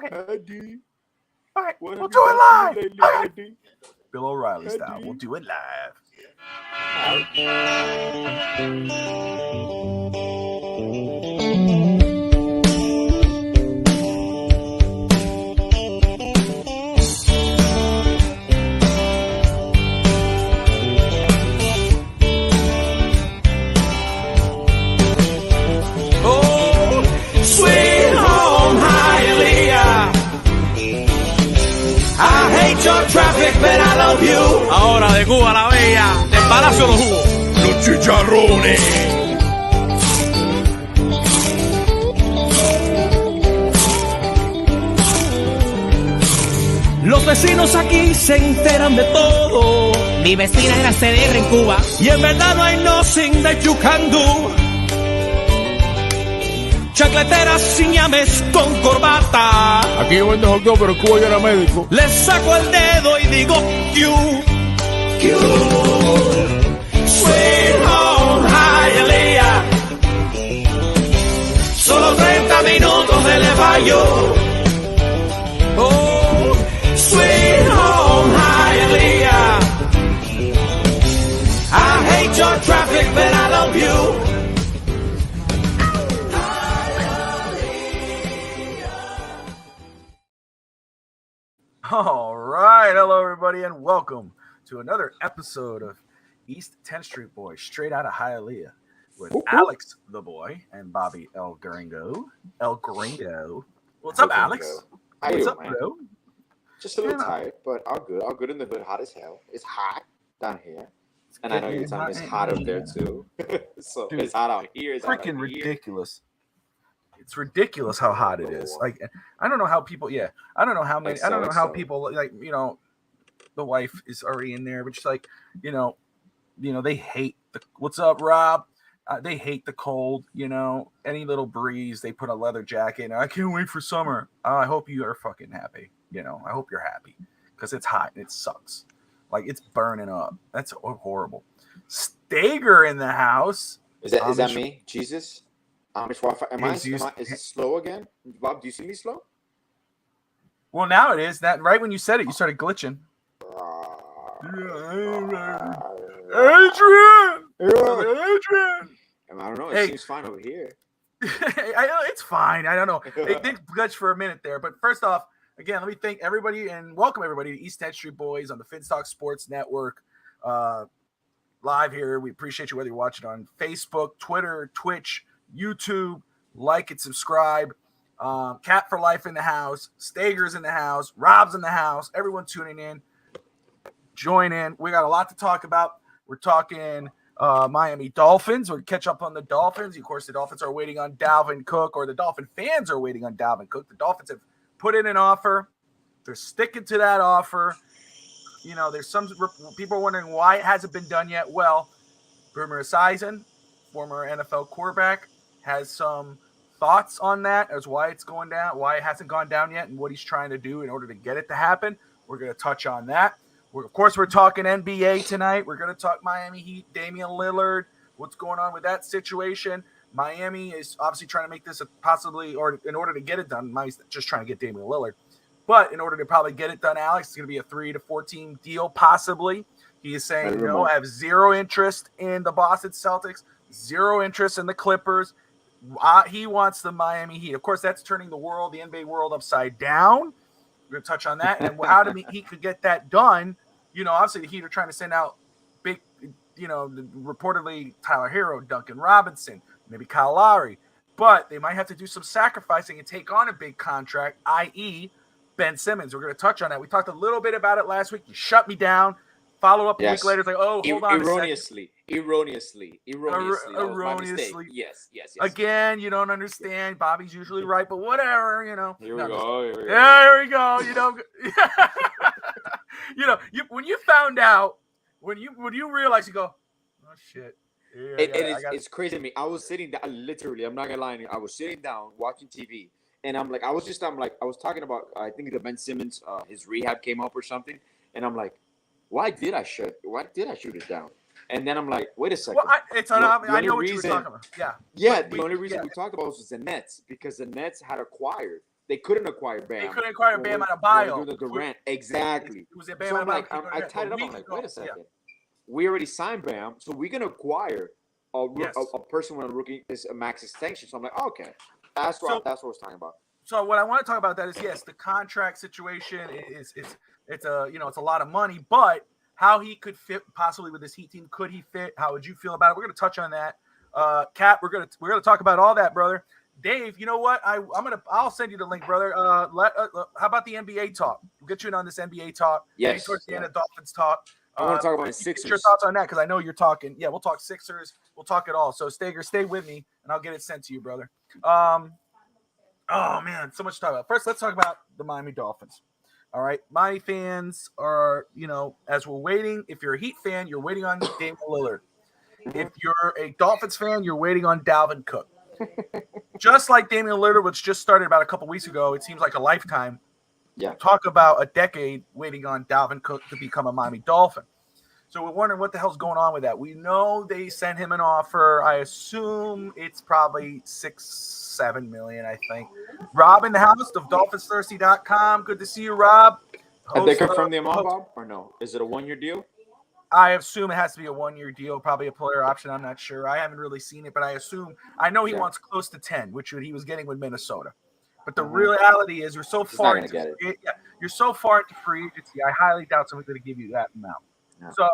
ID. All right, we'll do it live. Bill O'Reilly style. We'll do it live. Traffic, but I love you. Ahora de Cuba la Bella, del Palacio de los Jugos, los chicharrones. Los vecinos aquí se enteran de todo. Mi vecina es la CDR en Cuba. Y en verdad no hay nothing that you can do. Chacleteras sin llames con corbata. Aquí yo vendo hot dog, pero Cuba yo era médico. Le saco el dedo y digo Q. Sweet home Hialeah. Solo 30 minutos de Le Bayo. Oh, sweet home Hialeah. I hate your traffic, but I love you. All right. Hello, everybody, and welcome to another episode of East 10th Street Boys, straight out of Hialeah, with Alex the Boy and Bobby El Gringo. What's up, Alex? What's up, bro? Just a little tired, but all good. All good in the hood. Hot as hell. It's hot down here. And I know you're telling me it's hot up there, too. So dude, it's hot out here. It's freaking ridiculous. It's ridiculous how hot it is. Like, I don't know how people. I don't know how many. I don't know how people like. The wife is already in there, but she's like, they hate the. What's up, Rob? They hate the cold. Any little breeze, they put a leather jacket. And I can't wait for summer. I hope you are fucking happy. I hope you're happy because it's hot and it sucks. Like it's burning up. That's horrible. Stager in the house. Is that me? Jesus. Amish Wi-Fi. Is it slow again? Bob, do you see me slow? Well, now it is. That right when you said it, you started glitching. Adrian! I don't know. It seems fine over here. It's fine. I don't know. It did glitch for a minute there. But first off, again, let me thank everybody and welcome everybody to East 10th Street Boys on the Finstock Sports Network. Live here. We appreciate you whether you're watching on Facebook, Twitter, Twitch, YouTube. Like and subscribe. Cat for Life in the house. Stager's in the house. Rob's in the house. Everyone tuning in. Join in. We got a lot to talk about. We're talking Miami Dolphins. We'll catch up on the Dolphins. Of course, the Dolphins are waiting on Dalvin Cook, or the Dolphin fans are waiting on Dalvin Cook. The Dolphins have put in an offer. They're sticking to that offer. There's some people wondering why it hasn't been done yet. Well, Boomer Esiason, former NFL quarterback, has some thoughts on that as why it's going down, why it hasn't gone down yet, and what he's trying to do in order to get it to happen. We're going to touch on that. Of course, we're talking NBA tonight. We're going to talk Miami Heat, Damian Lillard, what's going on with that situation. Miami is obviously trying to make this or in order to get it done, Miami's just trying to get Damian Lillard. But in order to probably get it done, Alex, it's going to be a 3 to 4 team deal, possibly. He is saying, I have zero interest in the Boston Celtics, zero interest in the Clippers. He wants the Miami Heat. Of course, that's turning the NBA world upside down. We're going to touch on that and how he could get that done. Obviously the Heat are trying to send out big, reportedly Tyler Hero, Duncan Robinson, maybe Kyle Lowry. But they might have to do some sacrificing and take on a big contract, i.e. Ben Simmons. We're going to touch on that. We talked a little bit about it last week. You shut me down. Follow up a week later. It's like, hold on Erroneously. Yes. Again, you don't understand. Bobby's usually right, but whatever, Here we go. There we go. When you found out, when you realize, you go, oh shit. It's crazy to me. I was sitting down, literally, I'm not gonna lie to you. I was sitting down watching TV, and I was talking about, I think the Ben Simmons, his rehab came up or something, and I'm like, why did I shoot it down? And then I'm like, wait a second. Well, I know what you were talking about. Yeah. The only reason we talked about was the Nets, because the Nets had acquired they couldn't acquire Bam. They couldn't acquire Bam out of buyout. bio. The Durant, exactly. It was a Bam So out I'm of like, bio. I tied it up. I'm like, wait a second. We already signed Bam, so we're gonna acquire a person with a rookie is a max extension. So I'm like, okay, that's what I was talking about. So what I want to talk about that is yes, the contract situation is it's a lot of money, but how he could fit possibly with this Heat team, could he fit? How would you feel about it? We're going to touch on that. Cap, we're gonna talk about all that, brother. Dave, you know what? I'll send you the link, brother. How about the NBA talk? We'll get you in on this NBA talk. Yes. Towards the end of Dolphins talk. I want to talk about the Sixers. Your thoughts on that? Because I know you're talking. Yeah, we'll talk Sixers. We'll talk it all. So stay with me, and I'll get it sent to you, brother. Oh man, so much to talk about. First, let's talk about the Miami Dolphins. All right, Miami fans are, as we're waiting. If you're a Heat fan, you're waiting on Damian Lillard. If you're a Dolphins fan, you're waiting on Dalvin Cook. Just like Damian Lillard, which just started about a couple weeks ago, it seems like a lifetime. Yeah. Talk about a decade waiting on Dalvin Cook to become a Miami Dolphin. So we're wondering what the hell's going on with that. We know they sent him an offer. I assume it's probably $6-7 million, I think. Rob in the house of DolphinsThirsty.com. Good to see you, Rob. Have they confirmed the amount, Bob, or no? Is it a 1-year deal? I assume it has to be a 1-year deal, probably a player option. I'm not sure. I haven't really seen it, but I know he wants close to 10, which he was getting with Minnesota. But the reality is, you're so far into free agency. I highly doubt someone's going to give you that amount. No. So,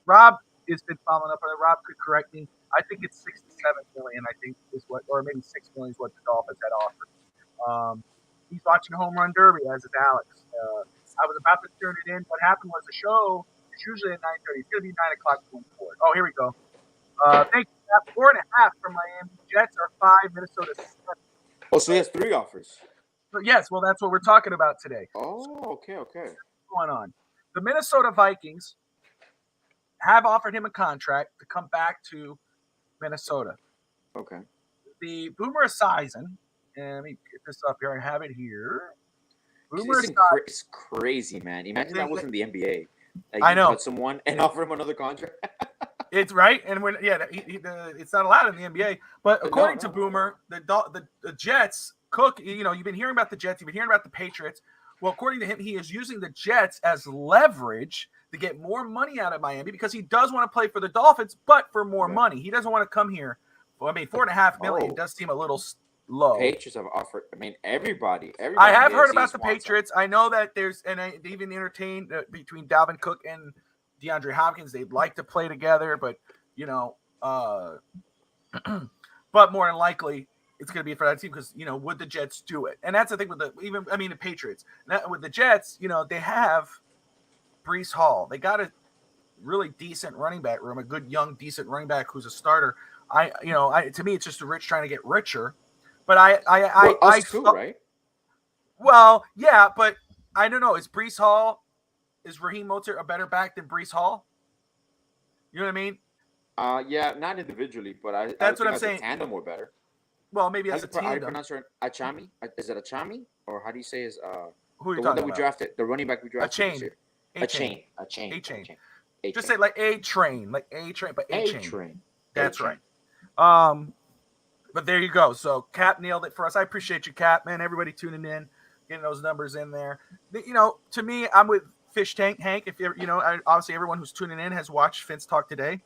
Rob has been following up on it. Rob could correct me. I think it's $6 to $7 million. I think is what, or maybe $6 million is what the Dolphins had offered. He's watching Home Run Derby, as is Alex. I was about to turn it in. What happened was the show is usually at 9:30. It's going to be 9 o'clock going forward. Oh, here we go. Thank you. 4.5 from Miami. Jets are 5. Minnesota 7. Oh, so he has 3 offers. But yes, well, that's what we're talking about today. Oh, okay. What's going on? The Minnesota Vikings have offered him a contract to come back to Minnesota. Okay. The Boomer Esiason, and let me get this up here. I have it here. It's crazy, man. Imagine that wasn't the NBA. I know. Cut someone and offer him another contract. It's right, and it's not allowed in the NBA. But according to Boomer, the Jets, Cook, you've been hearing about the Jets, you've been hearing about the Patriots. Well, according to him, he is using the Jets as leverage to get more money out of Miami because he does want to play for the Dolphins, but for more money. He doesn't want to come here. Well, I mean, $4.5 million does seem a little low. Patriots have offered. I mean, everybody I have heard about the Patriots. I know that they even entertained between Dalvin Cook and DeAndre Hopkins. They'd like to play together, but but more than likely it's going to be for that team because would the Jets do it? And that's the thing with the Patriots. Now, with the Jets, they have Breece Hall. They got a really decent running back room, a good young decent running back who's a starter. To me, it's just the rich trying to get richer. But right? Well, yeah, but I don't know. Is Raheem Mostert a better back than Breece Hall? You know what I mean? Yeah, not individually, but that's what I'm saying. Tandem or better. Well, maybe as a tandem. How do you pronounce her? Achami? Is it Achami? Or how do you say his who are you the one that we drafted? The running back we drafted. A chain. Just say like A train, but A chain. That's right. But there you go. So Cap nailed it for us. I appreciate you, Cap, man. Everybody tuning in, getting those numbers in there. To me, I'm with Fish Tank Hank. If you're, obviously everyone who's tuning in has watched Finns Talk today.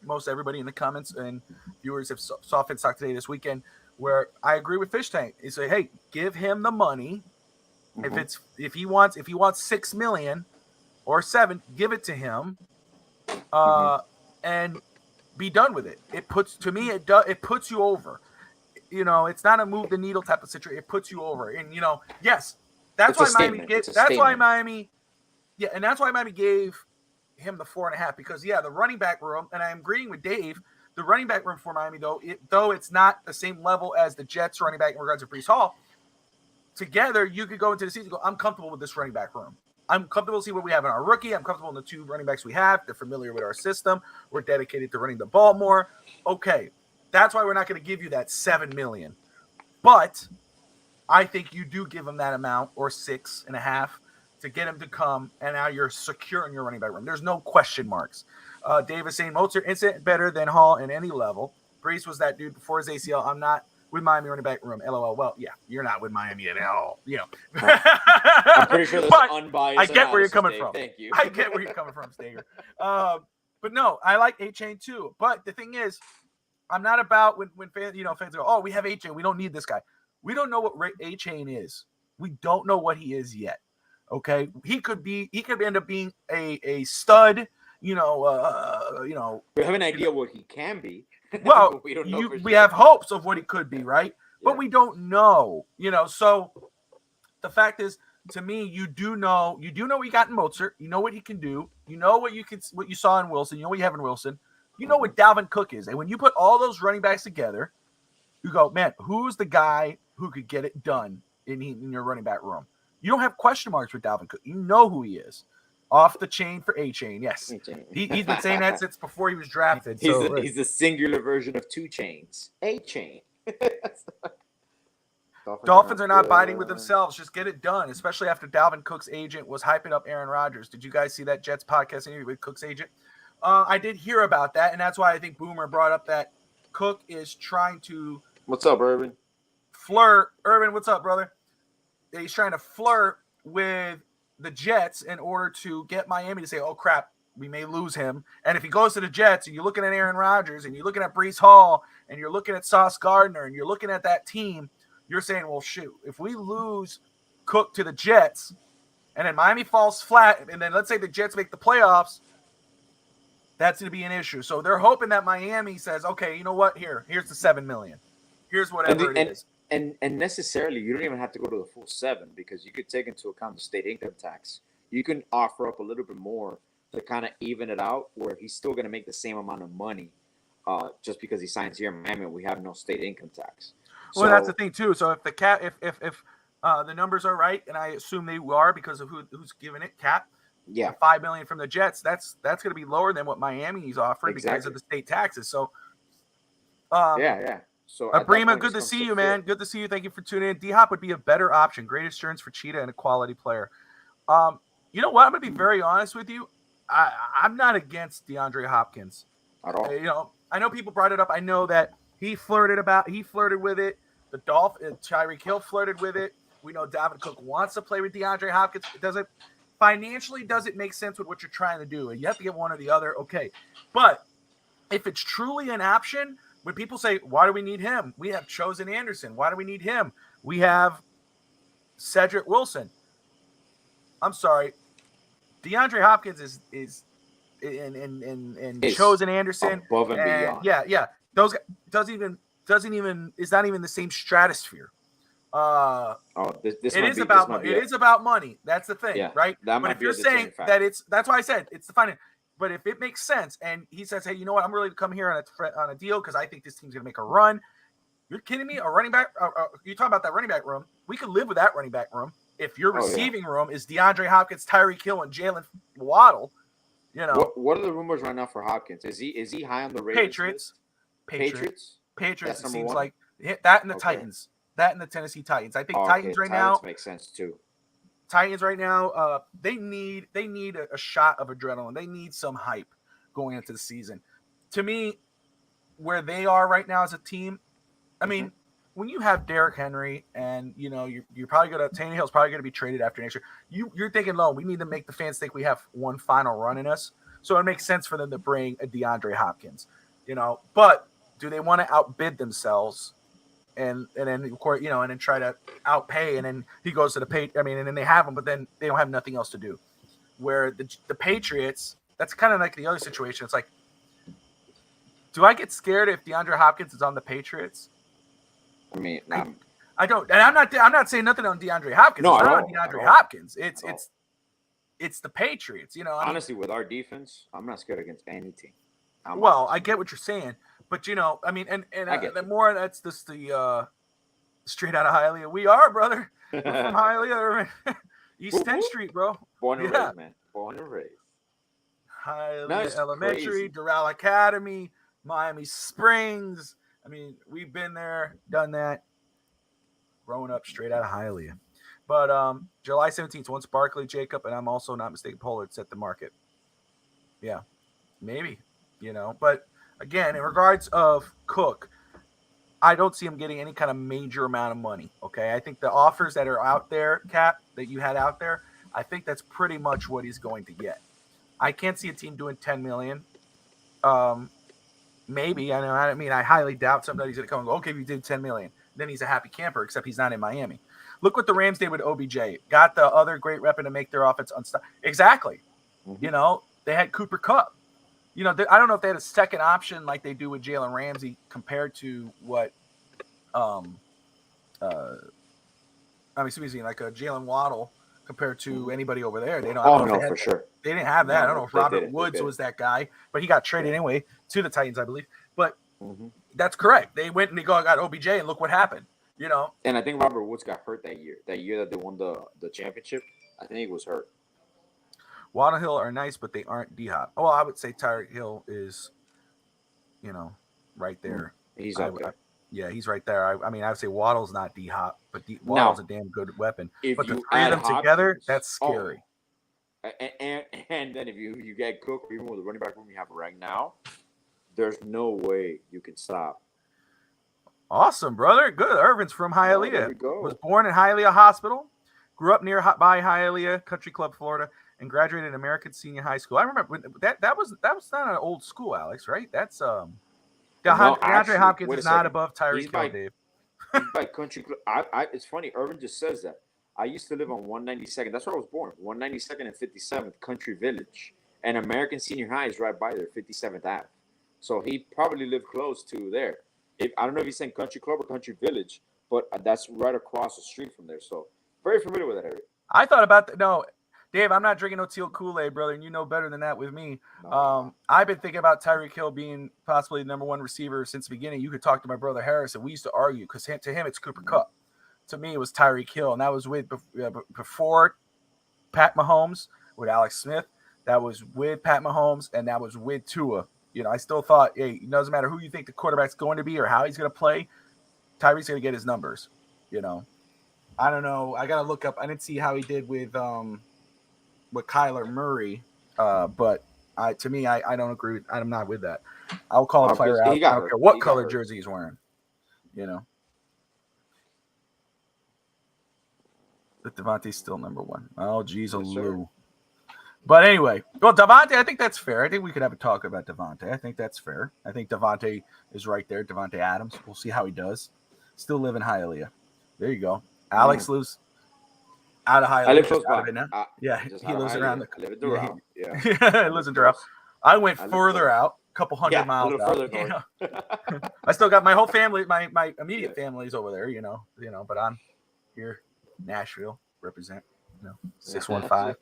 Most everybody in the comments and viewers have saw Finns Talk today this weekend. Where I agree with Fish Tank. He say, hey, give him the money. Mm-hmm. If he wants $6 million or $7 million, give it to him. And be done with it. It puts you over. It's not a move the needle type of situation. It puts you over. And yes, that's why Miami gave. That's why Miami. Yeah, and that's why Miami gave him the 4.5 because the running back room. And I'm agreeing with Dave. The running back room for Miami, though it's not the same level as the Jets running back in regards to Breece Hall. Together, you could go into the season and go, I'm comfortable with this running back room. I'm comfortable to see what we have in our rookie. I'm comfortable in the 2 running backs we have. They're familiar with our system. We're dedicated to running the ball more. Okay, that's why we're not going to give you that $7 million. But I think you do give him that amount or 6.5 to get him to come, and now you're secure in your running back room. There's no question marks. Davis saying Mostert isn't better than Hall in any level. Breece was that dude before his ACL. I'm not with Miami running back room. LOL. Well, yeah, you're not with Miami at all. I'm pretty sure that's unbiased. I get where you're coming from. Thank you. I get where you're coming from, Stager. But no, I like A-Chain too. But the thing is, I'm not about when fans go, oh, we have A-Chain. We don't need this guy. We don't know what A-Chain is. We don't know what he is yet. Okay, he could end up being a stud. We have an idea what he can be. Well, we don't know. We have hopes of what he could be, right? Yeah. But we don't know. So the fact is, to me, you do know what you got in Mozart. You know what he can do. You know what you saw in Wilson. You know what you have in Wilson. You know what Dalvin Cook is. And when you put all those running backs together, you go, man, who's the guy who could get it done in your running back room? You don't have question marks with Dalvin Cook. You know who he is. Off the chain for A-Chain, yes. A-Chain. He's been saying that since before he was drafted. He's the singular version of 2 chains. A-Chain. Dolphins are not biting with themselves. Just get it done, especially after Dalvin Cook's agent was hyping up Aaron Rodgers. Did you guys see that Jets podcast interview with Cook's agent? I did hear about that, and that's why I think Boomer brought up that Cook is trying to – What's up, Urban? Flirt. Urban, what's up, brother? He's trying to flirt with the Jets in order to get Miami to say, oh, crap, we may lose him. And if he goes to the Jets and you're looking at Aaron Rodgers and you're looking at Breece Hall and you're looking at Sauce Gardner and you're looking at that team, you're saying, well, shoot, if we lose Cook to the Jets and then Miami falls flat and then let's say the Jets make the playoffs, that's going to be an issue. So they're hoping that Miami says, okay, you know what? Here's the $7 million. Here's whatever it is. And necessarily, you don't even have to go to the full 7 because you could take into account the state income tax. You can offer up a little bit more to kind of even it out where he's still going to make the same amount of money just because he signs here in Miami. We have no state income tax. Well, that's the thing too. So if the cap, if the numbers are right, and I assume they are because of who's giving it, cap, $5 million from the Jets, that's going to be lower than what Miami's offering because of the state taxes. So, So Abrima, good to see you, man. Good to see you. Thank you for tuning in. D-Hop would be a better option. Great insurance for Cheetah and a quality player. You know what? I'm going to be very honest with you. I'm not against DeAndre Hopkins at all. I know people brought it up. I know that he flirted with it. The Dolphins, Tyreek Hill flirted with it. We know Dalvin Cook wants to play with DeAndre Hopkins. Financially, does it make sense with what you're trying to do? And you have to get one or the other. Okay. But if it's truly an option, when people say, why do we need him? We have Chosen Anderson. Why do we need him? We have Cedric Wilson. I'm sorry. DeAndre Hopkins is Chosen Anderson. Above and beyond. Yeah. Those doesn't even is not even the same stratosphere. It is about money. That's the thing, right? But if you're saying that that's why I said it's the finance. But if it makes sense and he says, hey, you know what? I'm really to come here on a deal because I think this team's going to make a run. You're kidding me? A running back? You're talking about that running back room. We could live with that running back room. If your receiving room is DeAndre Hopkins, Tyreek Hill, and Jalen Waddle, What are the rumors right now for Hopkins? Is he high on the Raiders? Patriots. It seems like that and the Titans. That and the Tennessee Titans. I think Titans right now makes sense too. Titans right now, they need a shot of adrenaline. They need some hype going into the season. To me, where they are right now as a team, I mean, when you have Derrick Henry and you're probably gonna Tannehill's probably gonna be traded after next year. You're thinking, we need to make the fans think we have one final run in us. So it makes sense for them to bring a DeAndre Hopkins. But do they want to outbid themselves? And then of course and then try to outpay, and then he goes to the and then they have him, but then they don't have nothing else to do. Where the Patriots, that's kind of like the other situation. It's like, do I get scared if DeAndre Hopkins is on the Patriots? I mean, I don't, and I'm not saying nothing on DeAndre Hopkins. No, it's not on DeAndre Hopkins. It's the Patriots. Honestly, with our defense, I'm not scared against any team. I get what you're saying. But the more that's just the straight out of Hialeah. We are, brother. We're from Hialeah, East 10th Street, bro. Born and raised, man. Born and raised. Hialeah Elementary, Doral Academy, Miami Springs. I mean, we've been there, done that. Growing up straight out of Hialeah. But July 17th, once Barkley, Jacob, and I'm also not mistaken, Pollard set the market. Yeah, maybe, But again, in regards of Cook, I don't see him getting any kind of major amount of money. Okay, I think the offers that are out there, Cap, that you had out there, I think that's pretty much what he's going to get. I can't see a team doing $10 million. Maybe I highly doubt somebody's going to come and go, okay, if you did $10 million, then he's a happy camper. Except he's not in Miami. Look what the Rams did with OBJ. Got the other great weapon to make their offense unstoppable. Exactly. Mm-hmm. They had Cooper Kupp. I don't know if they had a second option like they do with Jalen Ramsey compared to what, like a Jalen Waddle compared to anybody over there. They don't. For sure. They didn't have that. I don't know if Robert Woods was that guy, but he got traded anyway to the Titans, I believe. But that's correct. They went and they got OBJ, and look what happened. And I think Robert Woods got hurt that year. That year that they won the championship, I think he was hurt. Waddle Hill are nice, but they aren't D-Hop. Well, I would say Tyreek Hill is, right there. He's up there. Yeah, he's right there. I would say Waddle's not D-Hop, but Waddle's a damn good weapon. But the three of them together, that's scary. And then if you get Cook, even with the running back room you have right now, there's no way you can stop. Awesome, brother. Good. Irvin's from Hialeah. Was born in Hialeah Hospital. Grew up nearby Hialeah Country Club, Florida, and graduated American Senior High School. I remember that was not an old school, Alex, right? That's DeAndre Hopkins is not above Tyreek Hill, Dave. He's by Country Club. It's funny. Irvin just says that. I used to live on 192nd. That's where I was born. 192nd and 57th Country Village, and American Senior High is right by there, 57th Ave. So he probably lived close to there. I don't know if he's saying Country Club or Country Village, but that's right across the street from there. So very familiar with that area. I thought about that. No, Dave, I'm not drinking no teal Kool-Aid, brother, and you know better than that with me. No. I've been thinking about Tyreek Hill being possibly the number one receiver since the beginning. You could talk to my brother Harris, and we used to argue because to him it's Cooper Kupp. To me, it was Tyreek Hill, and that was before Pat Mahomes with Alex Smith. That was with Pat Mahomes, and that was with Tua. I still thought, hey, it doesn't matter who you think the quarterback's going to be or how he's going to play, Tyreek's going to get his numbers. I don't know. I got to look up. I didn't see how he did with Kyler Murray, but to me, I don't agree. I'm not with that. I'll call a player out. I don't care what color jersey he's wearing. But Devontae's still number one. Oh, geez, Lou. But anyway, well, Devontae, I think that's fair. I think we could have a talk about Devontae. I think that's fair. I think Devontae is right there. Devontae Adams. We'll see how he does. Still live in Hialeah. There you go. Alex lives out of Hialeah. I live close by. He lives around the. I live in Doral. He lives in Doral. I went further out, a couple hundred miles out. I still got my whole family. My immediate family's over there. But I'm here. Nashville represent, 615.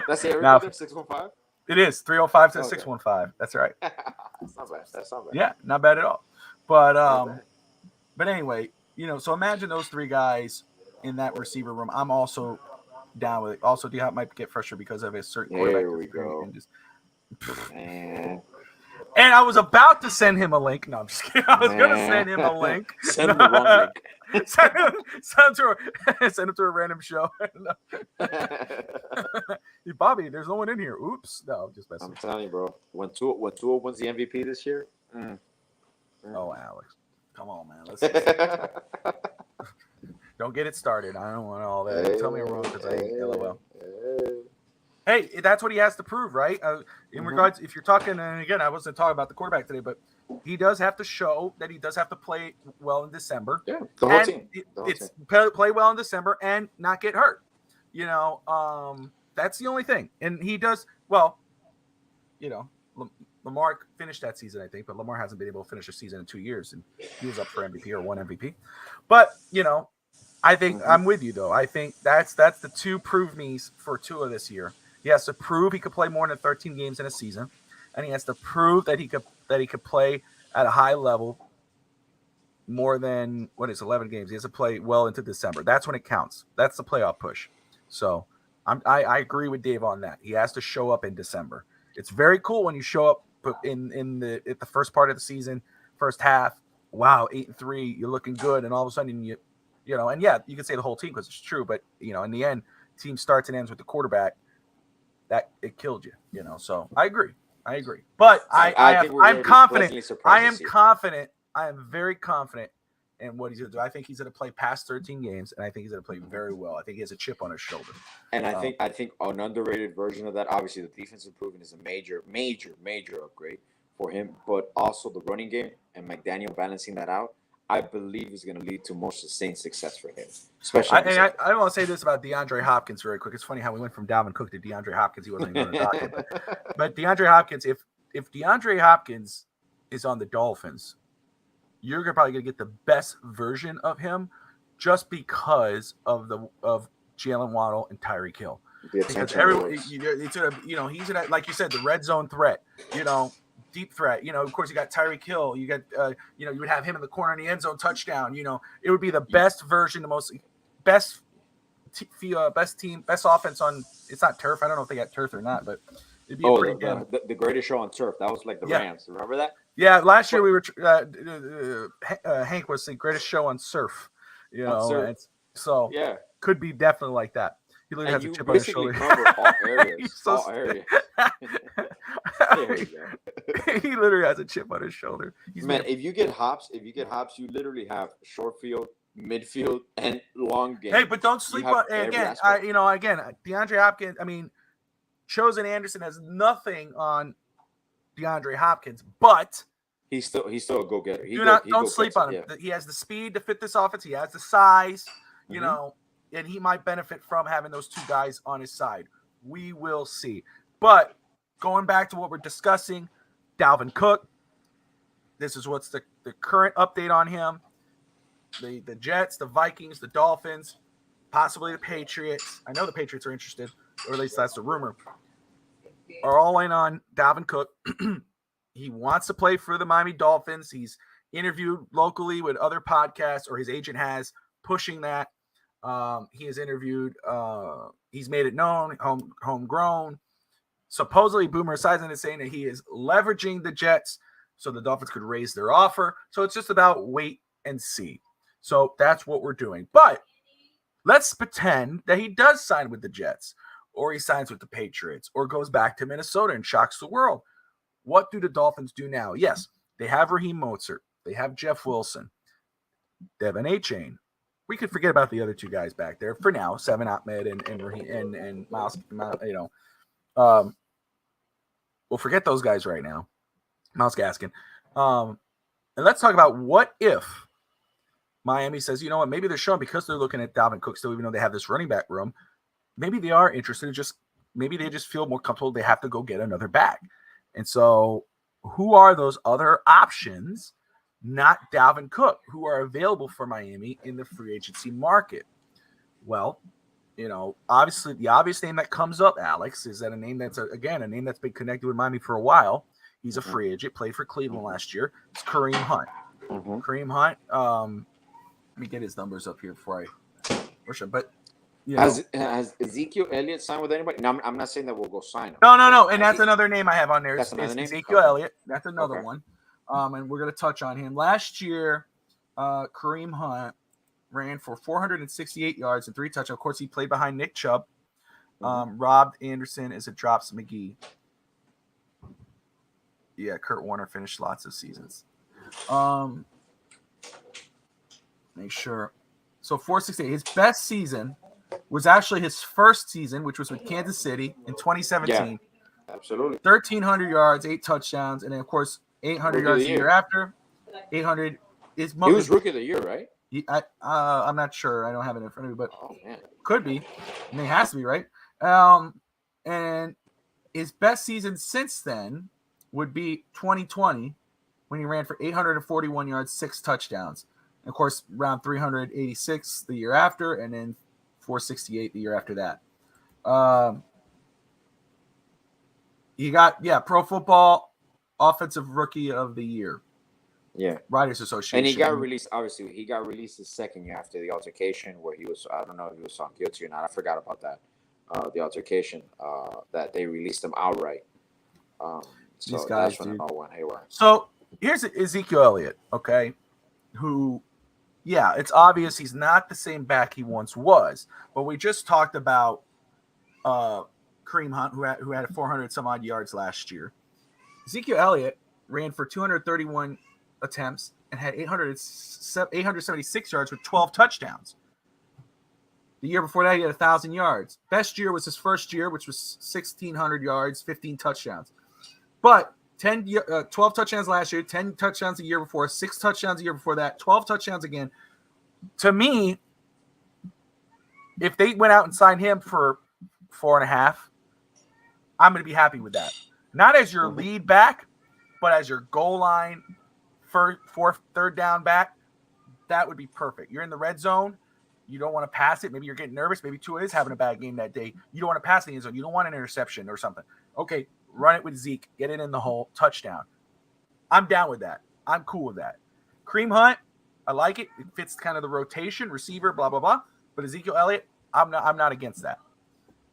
That's the area 615? It is 305 to 615. That's right. That's not bad. Yeah, not bad at all. But anyway, so imagine those three guys in that receiver room. I'm also down with it. Also, D-Hop might get frustrated because of a certain quarterback. There we go. And I was about to send him a link. No, I'm just kidding. I was going to send him a link. Send him the wrong link. send him to a random show. Hey, Bobby, there's no one in here. Oops. No, I'm just messing. I'm telling you, bro. When Tua wins the MVP this year. Oh, Alex. Come on, man. Let's don't get it started. I don't want all that. Tell me I'm wrong because I ain't LOL. Hey, that's what he has to prove, right? In regards, if you're talking, and again, I wasn't talking about the quarterback today, but he does have to show that he does have to play well in December. Yeah, the whole team. Play well in December and not get hurt. That's the only thing. And he does, well, Lamar finished that season, I think, but Lamar hasn't been able to finish a season in 2 years, and he was up for MVP or one MVP. But, I think I'm with you, though. I think that's the two prove me's for Tua this year. He has to prove he could play more than 13 games in a season, and he has to prove that he could play at a high level more than 11 games. He has to play well into December. That's when it counts. That's the playoff push. So I agree with Dave on that. He has to show up in December. It's very cool when you show up at the first part of the season, first half. Wow, 8-3, you're looking good, and all of a sudden you can say the whole team because it's true, but in the end, team starts and ends with the quarterback. That it killed you. So I agree. But I'm confident. I am confident I am very confident in what he's going to do. I think he's going to play past 13 games, and I think he's going to play very well. I think he has a chip on his shoulder. And I think an underrated version of that, obviously the defense improvement is a major upgrade for him, but also the running game and McDaniel balancing that out, I believe is going to lead to more sustained success for him. Especially I want to say this about DeAndre Hopkins very quick. It's funny how we went from Dalvin Cook to DeAndre Hopkins. He wasn't even on the docket. But DeAndre Hopkins, if DeAndre Hopkins is on the Dolphins, you're probably going to get the best version of him just because of Jalen Waddle and Tyreek Hill. Because everyone, he's in like you said, the red zone threat, deep threat. Of course, you got Tyreek Hill. You got, you would have him in the corner in the end zone touchdown. It would be the best version, best offense on. It's not turf. I don't know if they got turf or not, but it'd be pretty good. The greatest show on turf. That was like the Rams. Remember that? Yeah, last year we were. Hank was the greatest show on surf. So could be definitely like that. He literally has a chip on his shoulder. Cover all areas. He literally has a chip on his shoulder. If you get hops, you literally have short field, midfield, and long game. Hey, but don't sleep on again. DeAndre Hopkins. I mean, Chosen Anderson has nothing on DeAndre Hopkins, but he's still a go-getter. Don't sleep on him. Yeah. He has the speed to fit this offense. He has the size, and he might benefit from having those two guys on his side. We will see. But going back to what we're discussing, Dalvin Cook, this is what's the current update on him. The Jets, the Vikings, the Dolphins, possibly the Patriots. I know the Patriots are interested, or at least that's the rumor, are all in on Dalvin Cook. He wants to play for the Miami Dolphins. He's interviewed locally with other podcasts, or his agent has, pushing that. He has interviewed. He's made it known, homegrown. Supposedly, Boomer Esiason is saying that he is leveraging the Jets so the Dolphins could raise their offer. So it's just about wait and see. So that's what we're doing. But let's pretend that he does sign with the Jets, or he signs with the Patriots, or goes back to Minnesota and shocks the world. What do the Dolphins do now? Yes, they have Raheem Mostert. They have Jeff Wilson. Devin A-Chain. We could forget about the other two guys back there for now, Seven Ahmed and Raheem and Miles. We'll forget those guys right now. Miles Gaskin. And let's talk about what if Miami says, you know what, maybe they're showing because they're looking at Dalvin Cook still, even though they have this running back room. Maybe they are interested in maybe they just feel more comfortable. They have to go get another back. And so who are those other options, not Dalvin Cook, who are available for Miami in the free agency market? Well, obviously the obvious name that comes up, Alex, is that a name that's, a name that's been connected with Miami for a while. He's a free agent, played for Cleveland last year. It's Kareem Hunt. Kareem Hunt, let me get his numbers up here before I push him. But has Ezekiel Elliott signed with anybody? No, I'm not saying that we'll go sign him. No. And that's another name I have on there. It's Ezekiel Elliott. That's another one. And we're going to touch on him. Last year, Kareem Hunt ran for 468 yards and 3 touchdowns. Of course, he played behind Nick Chubb. Rob Anderson is a Drops McGee. Yeah, Kurt Warner finished lots of seasons. Make sure. So 468. His best season was actually his first season, which was with Kansas City in 2017. Yeah, absolutely. 1,300 yards, 8 touchdowns, and then, of course, 800 yards the year after. 800 is he was Rookie of the Year, right? I'm not sure. I don't have it in front of me, but could be. I mean, it has to be, right? And his best season since then would be 2020 when he ran for 841 yards, 6 touchdowns. And of course, around 386 the year after, and then 468 the year after that. He got Pro Football Offensive Rookie of the Year. Yeah. Writers Association. And he got released, obviously. He got released the second year after the altercation where he was, I don't know if he was found guilty or not. I forgot about that. The altercation, that they released him outright. So these guys, that's when it all went haywire. So here's Ezekiel Elliott, okay, who, it's obvious he's not the same back he once was. But we just talked about Kareem Hunt, who had 400 some odd yards last year. Ezekiel Elliott ran for 231 attempts, and had 876 yards with 12 touchdowns. The year before that, he had 1,000 yards. Best year was his first year, which was 1,600 yards, 15 touchdowns. But 12 touchdowns last year, 10 touchdowns the year before, 6 touchdowns the year before that, 12 touchdowns again. To me, if they went out and signed him for 4.5, I'm going to be happy with that. Not as your lead back, but as your goal line, third down back. That would be perfect. You're in the red zone. You don't want to pass it. Maybe you're getting nervous. Maybe Tua is having a bad game that day. You don't want to pass the end zone. You don't want an interception or something. Okay, run it with Zeke. Get it in the hole. Touchdown. I'm down with that. I'm cool with that. Kareem Hunt, I like it. It fits kind of the rotation, receiver, blah, blah, blah. But Ezekiel Elliott, I'm not against that.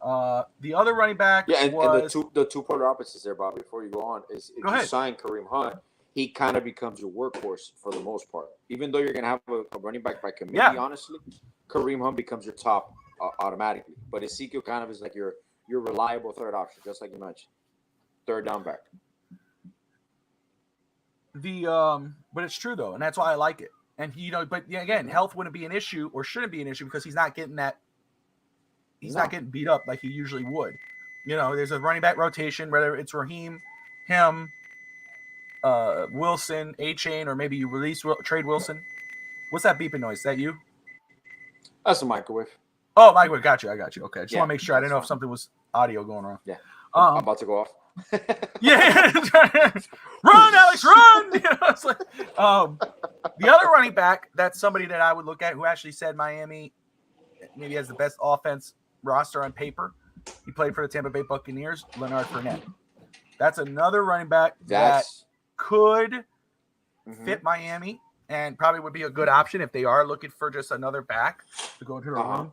The other running back and was... And the two polar opposites there, Bob, before you go on, is if you sign Kareem Hunt, he kind of becomes your workhorse for the most part. Even though you're going to have a running back by committee, honestly, Kareem Hunt becomes your top automatically. But Ezekiel kind of is like your reliable third option, just like you mentioned. Third down back. But it's true, though, and that's why I like it. And, but again, health wouldn't be an issue or shouldn't be an issue because he's not getting that. He's not getting beat up like he usually would. There's a running back rotation, whether it's Raheem, him, Wilson, A-Chain, or maybe you trade Wilson. What's that beeping noise? Is that you? That's a microwave. Oh, microwave. Got you. Okay. I just want to make sure. I didn't know if something was audio going wrong. Yeah. I'm about to go off. Yeah. Run, Alex, run! It's like, the other running back, that's somebody that I would look at who actually said Miami maybe has the best offense roster on paper. He played for the Tampa Bay Buccaneers, Leonard Fournette. That's another running back that could fit Miami and probably would be a good option if they are looking for just another back to go into the room.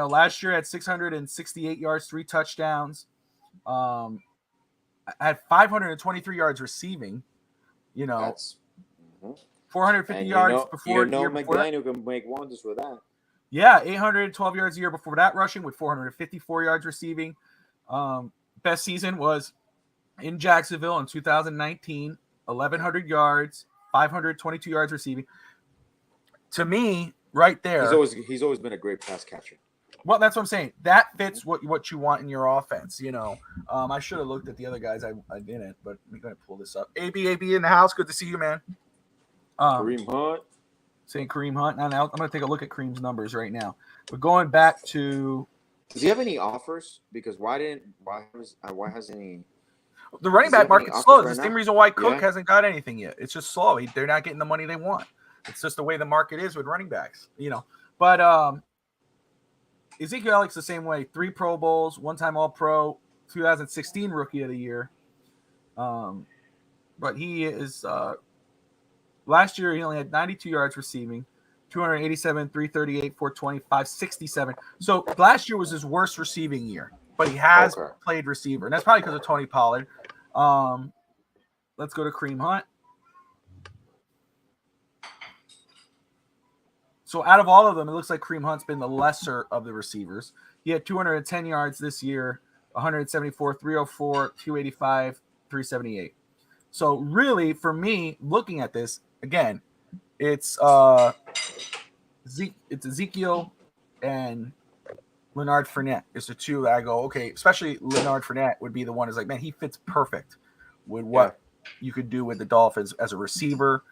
Last year had 668 yards, 3 touchdowns. Had 523 yards receiving. That's 450 yards before. McDaniel can make wonders with that. Yeah, 812 yards a year before that rushing with 454 yards receiving. Best season was in Jacksonville in 2019, 1,100 yards, 522 yards receiving. To me, right there. He's always been a great pass catcher. Well, that's what I'm saying. That fits what you want in your offense, I should have looked at the other guys. I didn't, but I'm going to pull this up. AB in the house. Good to see you, man. Kareem Hunt. Saying Kareem Hunt. Now, I'm going to take a look at Kareem's numbers right now. But going back to... Does he have any offers? Because why hasn't he... The running back market's slow. It's the same reason why Cook hasn't got anything yet. It's just slow. They're not getting the money they want. It's just the way the market is with running backs, But Ezekiel Elliott's the same way. 3 Pro Bowls, 1-time All-Pro, 2016 Rookie of the Year. But he is last year he only had 92 yards receiving, 287, 338, 420, 567. So last year was his worst receiving year, but he has played receiver, and that's probably because of Tony Pollard. Let's go to Kareem Hunt. So out of all of them, it looks like Kareem Hunt's been the lesser of the receivers. He had 210 yards this year, 174, 304, 285, 378. So really, for me, looking at this, again, it's Ezekiel and Leonard Fournette. It's the two that I go, okay, especially Leonard Fournette would be the one who's like, man, he fits perfect with what you could do with the Dolphins as a receiver,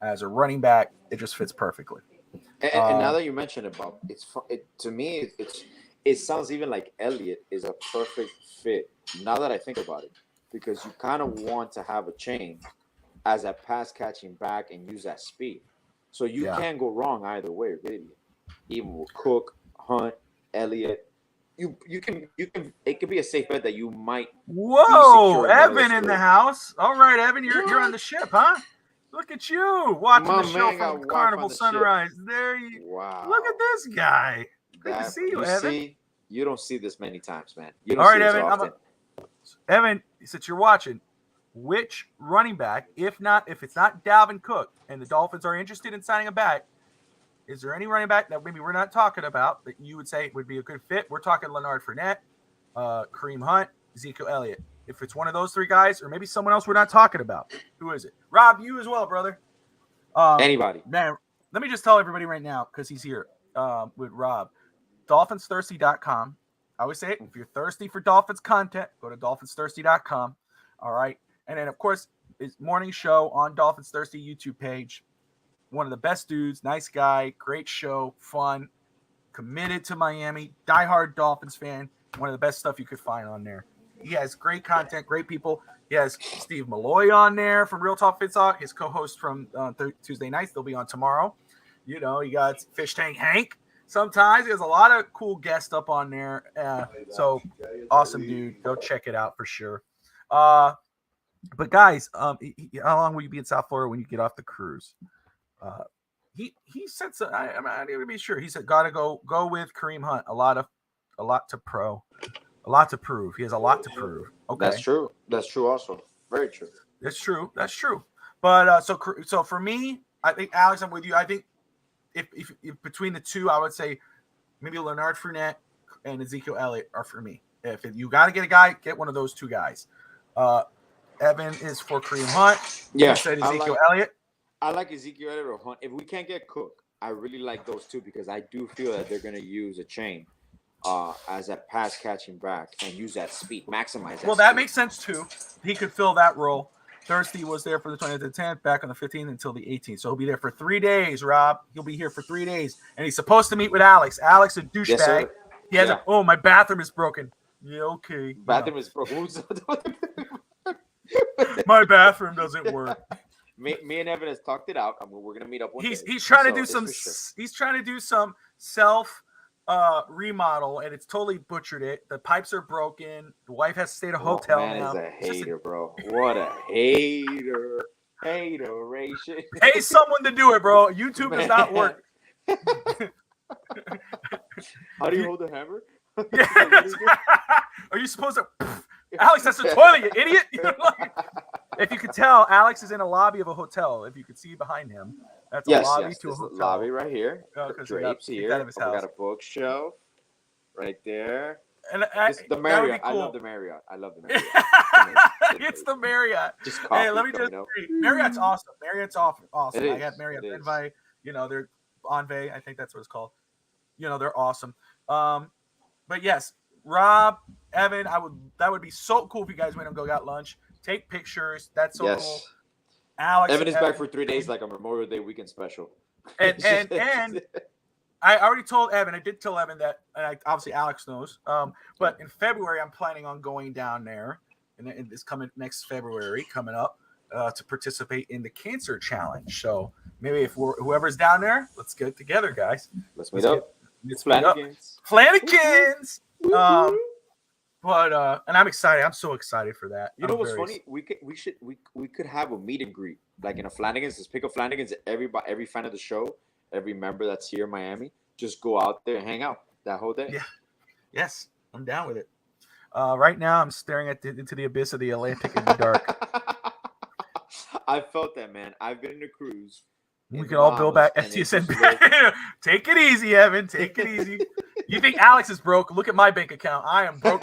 as a running back. It just fits perfectly. And now that you mention it, Bob, to me, it sounds even like Elliott is a perfect fit. Now that I think about it, because you kind of want to have a chain as a pass catching back and use that speed, so you can't go wrong either way, really. Even with Cook, Hunt, Elliott, you can. It could be a safe bet that you might. Whoa, Evan in the house. All right, Evan, you're on the ship, huh? Look at you watching the show from Carnival Sunrise. There you. Wow. Look at this guy. Good to see you, Evan. You don't see this many times, man. All right, Evan. Evan, since you're watching, which running back, if it's not Dalvin Cook, and the Dolphins are interested in signing a back, is there any running back that maybe we're not talking about that you would say would be a good fit? We're talking Leonard Fournette, Kareem Hunt, Ezekiel Elliott. If it's one of those 3 guys, or maybe someone else we're not talking about, who is it? Rob, you as well, brother. Anybody. Man, let me just tell everybody right now, because he's here with Rob. DolphinsThirsty.com. I always say it. If you're thirsty for Dolphins content, go to DolphinsThirsty.com. All right. And then, of course, his morning show on Dolphins Thirsty YouTube page. One of the best dudes. Nice guy. Great show. Fun. Committed to Miami. Diehard Dolphins fan. One of the best stuff you could find on there. He has great content, great people. He has Steve Malloy on there from Real Talk Fits Talk. His co-host from Tuesday nights. They'll be on tomorrow. You know, he got Fish Tank Hank. Sometimes he has a lot of cool guests up on there. So awesome, dude. Go check it out for sure. But guys, how long will you be in South Florida when you get off the cruise? He said so. I'm not even be sure. He said gotta go with Kareem Hunt. A lot to prove. He has a lot to prove. Okay, That's true. That's true. Also, very true. That's true. But so for me, I think Alex, I'm with you. I think if between the two, I would say maybe Leonard Fournette and Ezekiel Elliott are for me. If you got to get a guy, get one of those two guys. Evan is for Kareem Hunt. Yeah, said Ezekiel Elliott. I like Ezekiel Elliott or Hunt. If we can't get Cook, I really like those two because I do feel that they're going to use a chain as a pass catching back and use that speed, maximize that. Well, that makes sense too. He could fill that role. Thirsty was there for the 20th and 10th, back on the 15th until the 18th. So he'll be there for 3 days, Rob. He'll be here for 3 days. And he's supposed to meet with Alex. Alex, a douchebag. Yes, he has my bathroom is broken. Yeah, okay. Bathroom is broken. My bathroom doesn't work. Me and Evan has talked it out. We're gonna meet up one day. He's trying to do some. He's trying to do some self remodel, and it's totally butchered it. The pipes are broken. The wife has to stay at a hotel now. Man is a hater, bro. What a hater. Hateration. Pay someone to do it, bro. YouTube does not work. How do you hold the hammer? Are you supposed to? Alex, that's the toilet, you idiot. If you could tell, Alex is in a lobby of a hotel. If you could see behind him, that's a lobby to a hotel. Lobby right here. Drapes here. We got a bookshelf right there. And the Marriott. Cool. I love the Marriott. It's the Marriott. Just coffee, hey, let me just say, Marriott's awesome. Marriott's awesome. I have Marriott Envy. You know, they're Envy. I think that's what it's called. You know, they're awesome. But yes, Rob, Evan, that would be so cool if you guys went and go got lunch. Take pictures. That's so cool. Alex, Evan is back for 3 days, like a Memorial Day weekend special. And I already told Evan. I did tell Evan that, and obviously Alex knows. But in February, I'm planning on going down there, and it's coming next February, coming up to participate in the Cancer Challenge. So maybe if whoever's down there, let's get together, guys. Let's meet up. Flanagan's. But and I'm excited. I'm so excited for that. You know what's funny? We could have a meet and greet like in a Flanagan's. Let's pick up Flanagan's. Every fan of the show, every member that's here in Miami, just go out there and hang out that whole day. Yeah. Yes, I'm down with it. Right now, I'm staring into the abyss of the Atlantic in the dark. I felt that, man. I've been in a cruise. We can all build back FTSN. Take it easy, Evan. Take it easy. You think Alex is broke? Look at my bank account. I am broke.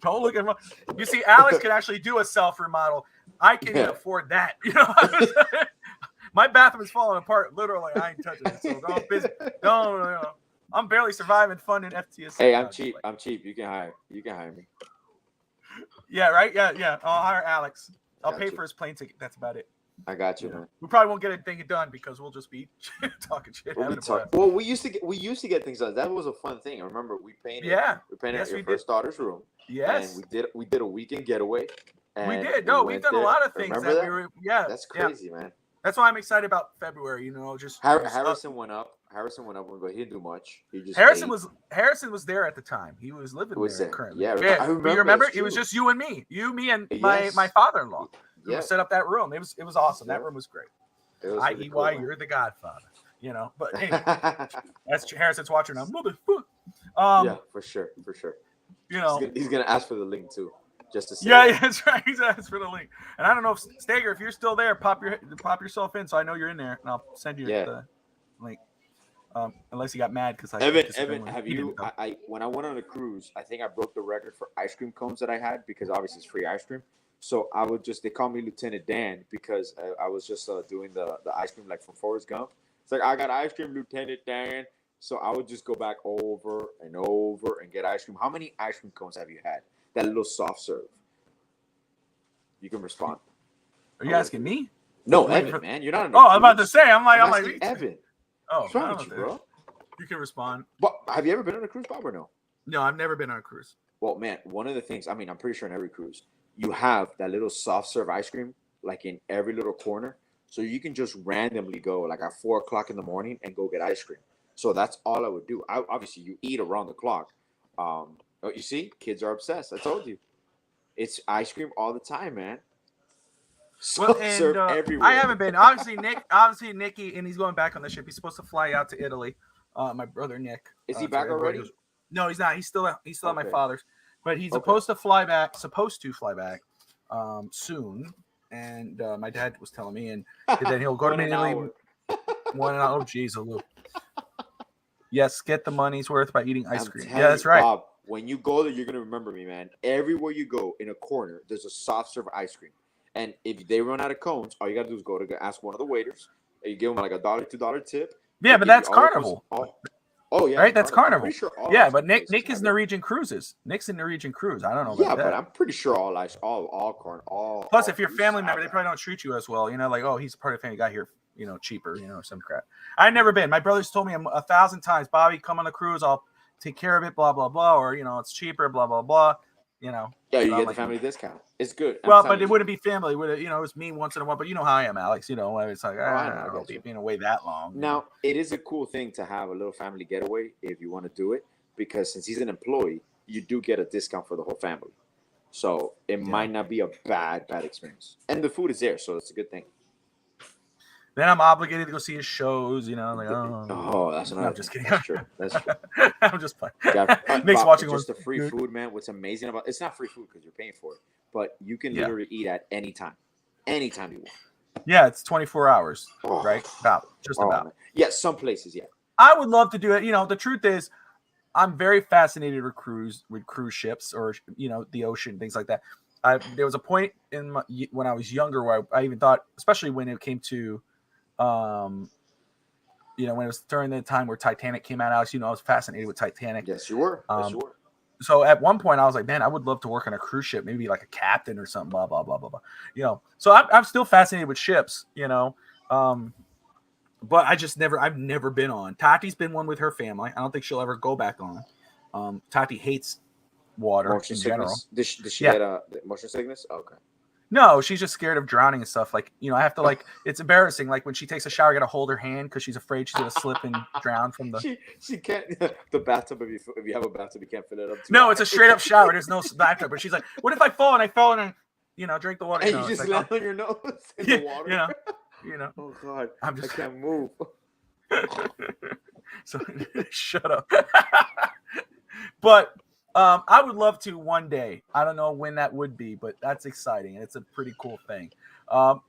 Don't look at my. You see, Alex can actually do a self remodel. I can't even afford that. You know, my bathroom is falling apart. Literally, I ain't touching it. So I'm busy. No. I'm barely surviving funding FTSN. Hey, I'm cheap. I'm cheap. You can hire me. Yeah. Right. Yeah. I'll hire Alex. I'll pay for his plane ticket. That's about it. I got you, man. We probably won't get anything done because we'll just be talking shit. Well, we used to get things done. That was a fun thing. I remember we painted. Yeah, we painted your first daughter's room. Yes, and we did a weekend getaway. We did. No, we've done a lot of things. That's crazy, man. That's why I'm excited about February. You know, just Harrison went up. But he didn't do much. He just Harrison was there at the time. He was living there currently. Yeah. I remember. You remember? It was just you and me. Me and my father-in-law. We set up that room. It was awesome. That room was great. I.e. why you're the Godfather. You know, but anyway, that's Harrison's watching now. Motherfucker. Yeah, for sure. You know, he's gonna ask for the link too, just to see. Yeah, that's right. He's asked for the link. And I don't know if Stager, if you're still there, pop yourself in, so I know you're in there, and I'll send you the link. Unless he got mad because Evan, have you? When I went on a cruise, I think I broke the record for ice cream cones that I had because obviously it's free ice cream. So they call me Lieutenant Dan because I was just doing the ice cream like from Forrest Gump. It's like, I got ice cream, Lieutenant Dan. So I would just go back over and over and get ice cream. How many ice cream cones have you had? That little soft serve. You can respond. Are you asking me? No, Evan, man. You're not. I'm about to say. I'm like Evan. Oh, what's wrong with you, bro? You can respond. But have you ever been on a cruise, Bob, or no? No, I've never been on a cruise. Well, man, one of the things, I mean, I'm pretty sure in every cruise, you have that little soft serve ice cream, like in every little corner. So you can just randomly go like at 4 o'clock in the morning and go get ice cream. So that's all I would do. Obviously, you eat around the clock. You see, kids are obsessed. I told you. It's ice cream all the time, man. Well, and I haven't been. Obviously, Nicky, and he's going back on the ship. He's supposed to fly out to Italy. My brother Nick. Is he back already? No, he's not. He's still at my father's, but he's supposed to fly back. Soon. And my dad was telling me, and then he'll go to Italy. Oh, geez, a little. Yes, get the money's worth by eating ice cream. Yeah, that's right. Bob, when you go there, you're gonna remember me, man. Everywhere you go, in a corner, there's a soft serve ice cream. And if they run out of cones, all you gotta do is go to ask one of the waiters. And you give them like $1, $2 tip. Yeah, but that's Carnival. Oh yeah, right. That's Carnival. Sure but Nick is Norwegian Cruises. Nick's in Norwegian Cruise. I don't know about that. But I'm pretty sure all. Plus, if you're a family member, they probably don't treat you as well. You know, like, oh, he's part of the family, got here, cheaper, some crap. I've never been. My brother's told me 1,000 times, Bobby, come on the cruise. I'll take care of it. Blah blah blah. Or it's cheaper. Blah blah blah. Yeah, you get the family discount. It's good. Well, but it wouldn't be family. It was me once in a while. But you know how I am, Alex. It's like I don't be being away that long. Now, it is a cool thing to have a little family getaway if you want to do it, because since he's an employee, you do get a discount for the whole family. So it might not be a bad experience, and the food is there, so it's a good thing. Then I'm obligated to go see his shows, that's another. I'm just kidding. That's true. I'm just playing. Nick's watching just the free food, man. What's amazing about it's not free food because you're paying for it, but you can literally eat at any time you want. Yeah, it's 24 hours, right? About. Man. Yeah, some places, yeah. I would love to do it. The truth is, I'm very fascinated with cruise ships or the ocean, things like that. There was a point when I was younger where I even thought, especially when it came to when it was during the time where Titanic came out, Alex, I was fascinated with Titanic. Yes, you were. So at one point I was like, man, I would love to work on a cruise ship, maybe like a captain or something, blah, blah, blah, blah, blah. So I'm still fascinated with ships, but I've never been on. Tati's been one with her family. I don't think she'll ever go back on. Tati hates water in general. Does she get motion sickness? Okay. No, she's just scared of drowning and stuff. Like, I have to it's embarrassing. Like when she takes a shower, I got to hold her hand because she's afraid she's going to slip and drown from the. She can't. The bathtub, if you have a bathtub, you can't fill it up. No, it's a straight up shower. There's no bathtub. But she's like, what if I fall and drink the water? And you just land on your nose in the water. Oh God, I can't move. So shut up. But. I would love to one day. I don't know when that would be, but that's exciting and it's a pretty cool thing. I'm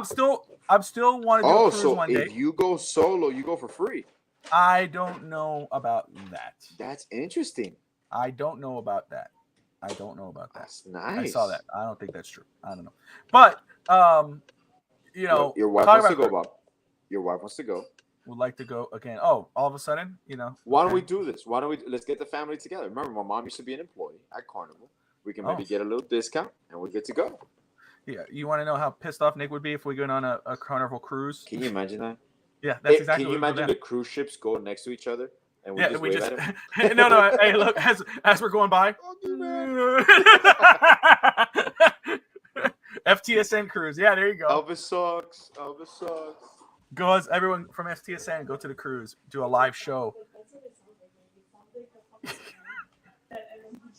still want to do a cruise one day. If you go solo, you go for free. I don't know about that. That's interesting. I don't know about that. That's nice. I saw that. I don't think that's true. I don't know. But your wife wants to go, Bob. Your wife wants to go. Would like to go again. Oh, all of a sudden, Why don't we do this? Let's get the family together. Remember, my mom used to be an employee at Carnival. We can maybe get a little discount, and we're good to go. Yeah, you want to know how pissed off Nick would be if we went on a Carnival cruise? Can you imagine that? Yeah, that's exactly. Can you imagine the cruise ships go next to each other, and we just wave at them? No. Hey, look, as we're going by. FTSN cruise. Yeah, there you go. Elvis sucks. Go as everyone from STSN, go to the cruise, do a live show.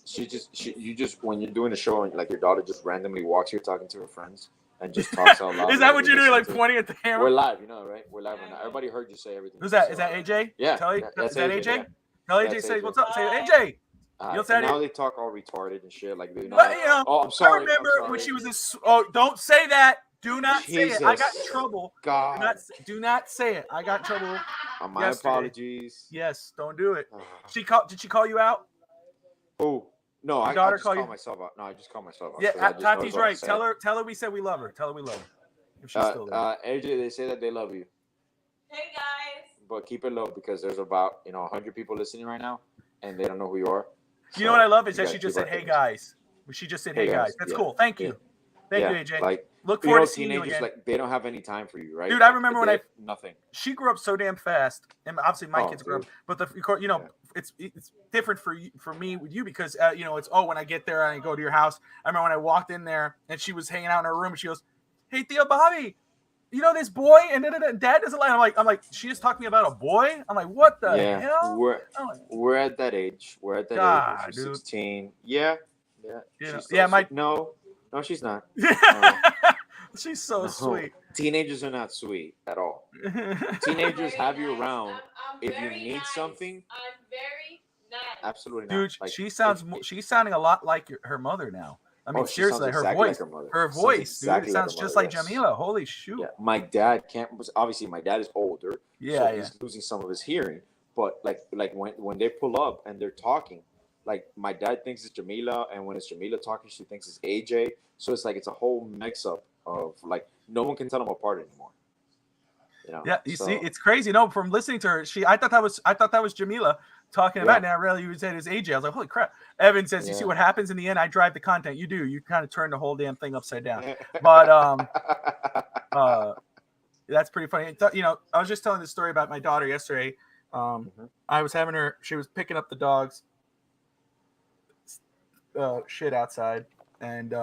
You just when you're doing a show, like your daughter just randomly walks here talking to her friends and just talks out loud. Is that what you're doing? Like pointing at the camera? We're live, right? We're live right now. Everybody heard you say everything. Who's that? Is that AJ? Yeah. Is that AJ? Yeah. Tell AJ, say what's up. Say AJ. You'll say now they talk all retarded and shit. Like I'm sorry. I remember when she was this. Oh, don't say that. Do not say it. I got in trouble. God. Do not say it. I got in trouble. My apologies. Yes, don't do it. Did she call you out? Oh, No, I just call myself out. No, I just call myself out. Yeah, Tati's right. Tell her we said we love her. Tell her we love her. If she's still there. AJ, they say that they love you. Hey guys. But keep it low because there's about 100 people listening right now, and they don't know who you are. You know what I love is that she just said, "Hey guys." She just said, "Hey guys." That's cool. Thank you. Thank you, AJ. Like, look forward to seeing you again. Like, they don't have any time for you, right? Dude, I remember when nothing. She grew up so damn fast, and obviously my kids grew up. But it's different for me with you because it's when I get there and I go to your house. I remember when I walked in there and she was hanging out in her room and she goes, "Hey, Theo Bobby, you know this boy?" And Dad doesn't like. I'm like, she just talked to me about a boy. I'm like, what the hell? We're at that age. We're at that age. 16. Yeah. No, she's not. She's so sweet. Teenagers are not sweet at all. Teenagers have you around if you need something. I'm very nice. Absolutely not. Dude, she's sounding a lot like her mother now. I mean, seriously, her voice, dude, sounds just like Jamila. Holy shoot! Yeah. My dad obviously my dad is older. Yeah, so he's losing some of his hearing. But like when they pull up and they're talking, like my dad thinks it's Jamila, and when it's Jamila talking, she thinks it's AJ. So it's like it's a whole mix up of like no one can tell them apart anymore. Yeah, see, it's crazy. No, from listening to her, I thought that was Jamila talking about it. Now really you said it's AJ. I was like, holy crap. Evan says, you see what happens in the end? I drive the content. You do. You kind of turn the whole damn thing upside down. But that's pretty funny. I was just telling this story about my daughter yesterday. I was having her. She was picking up the dogs. Shit outside, and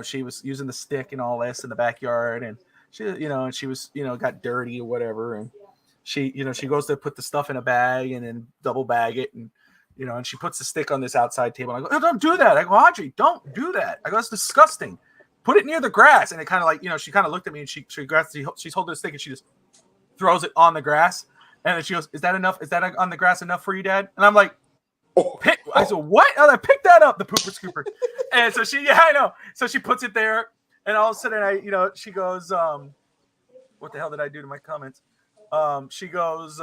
she was using the stick and all this in the backyard, and she was got dirty or whatever, and she goes to put the stuff in a bag and then double bag it, and and she puts the stick on this outside table. And I go, "Oh, don't do that." I go, "Audrey, don't do that." I go, "That's disgusting. Put it near the grass." And it kind of like she kind of looked at me and she's holding the stick and she just throws it on the grass, and then she goes, "Is that enough? Is that on the grass enough for you, Dad?" And I'm like, I said, "What?" I picked that up, the pooper scooper. And so I know. So she puts it there, and all of a sudden, she goes, "What the hell did I do to my comments?" She goes,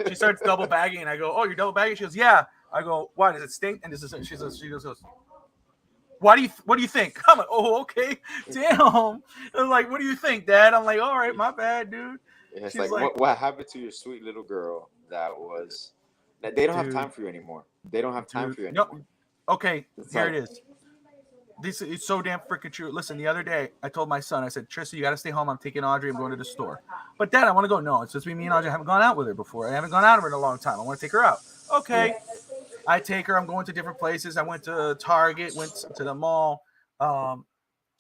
she starts double bagging, and I go, "Oh, you're double bagging?" She goes, "Yeah." I go, "Why does it stink?" And she goes, what do you think? I'm like, "Oh, okay, damn." I'm like, "What do you think, Dad?" I'm like, "All right, my bad, dude." Yeah, it's like what happened to your sweet little girl? They don't have time for you anymore. They don't have time for you anymore. No. Okay, here it is. It's so damn freaking true. Listen, the other day, I told my son, I said, "Tristan, you got to stay home. I'm taking Audrey. I'm going to the store." "But Dad, I want to go." "No, it's just me and Audrey. I haven't gone out with her before. I haven't gone out with her in a long time. I want to take her out." "Okay." I take her. I'm going to different places. I went to Target, went to the mall. And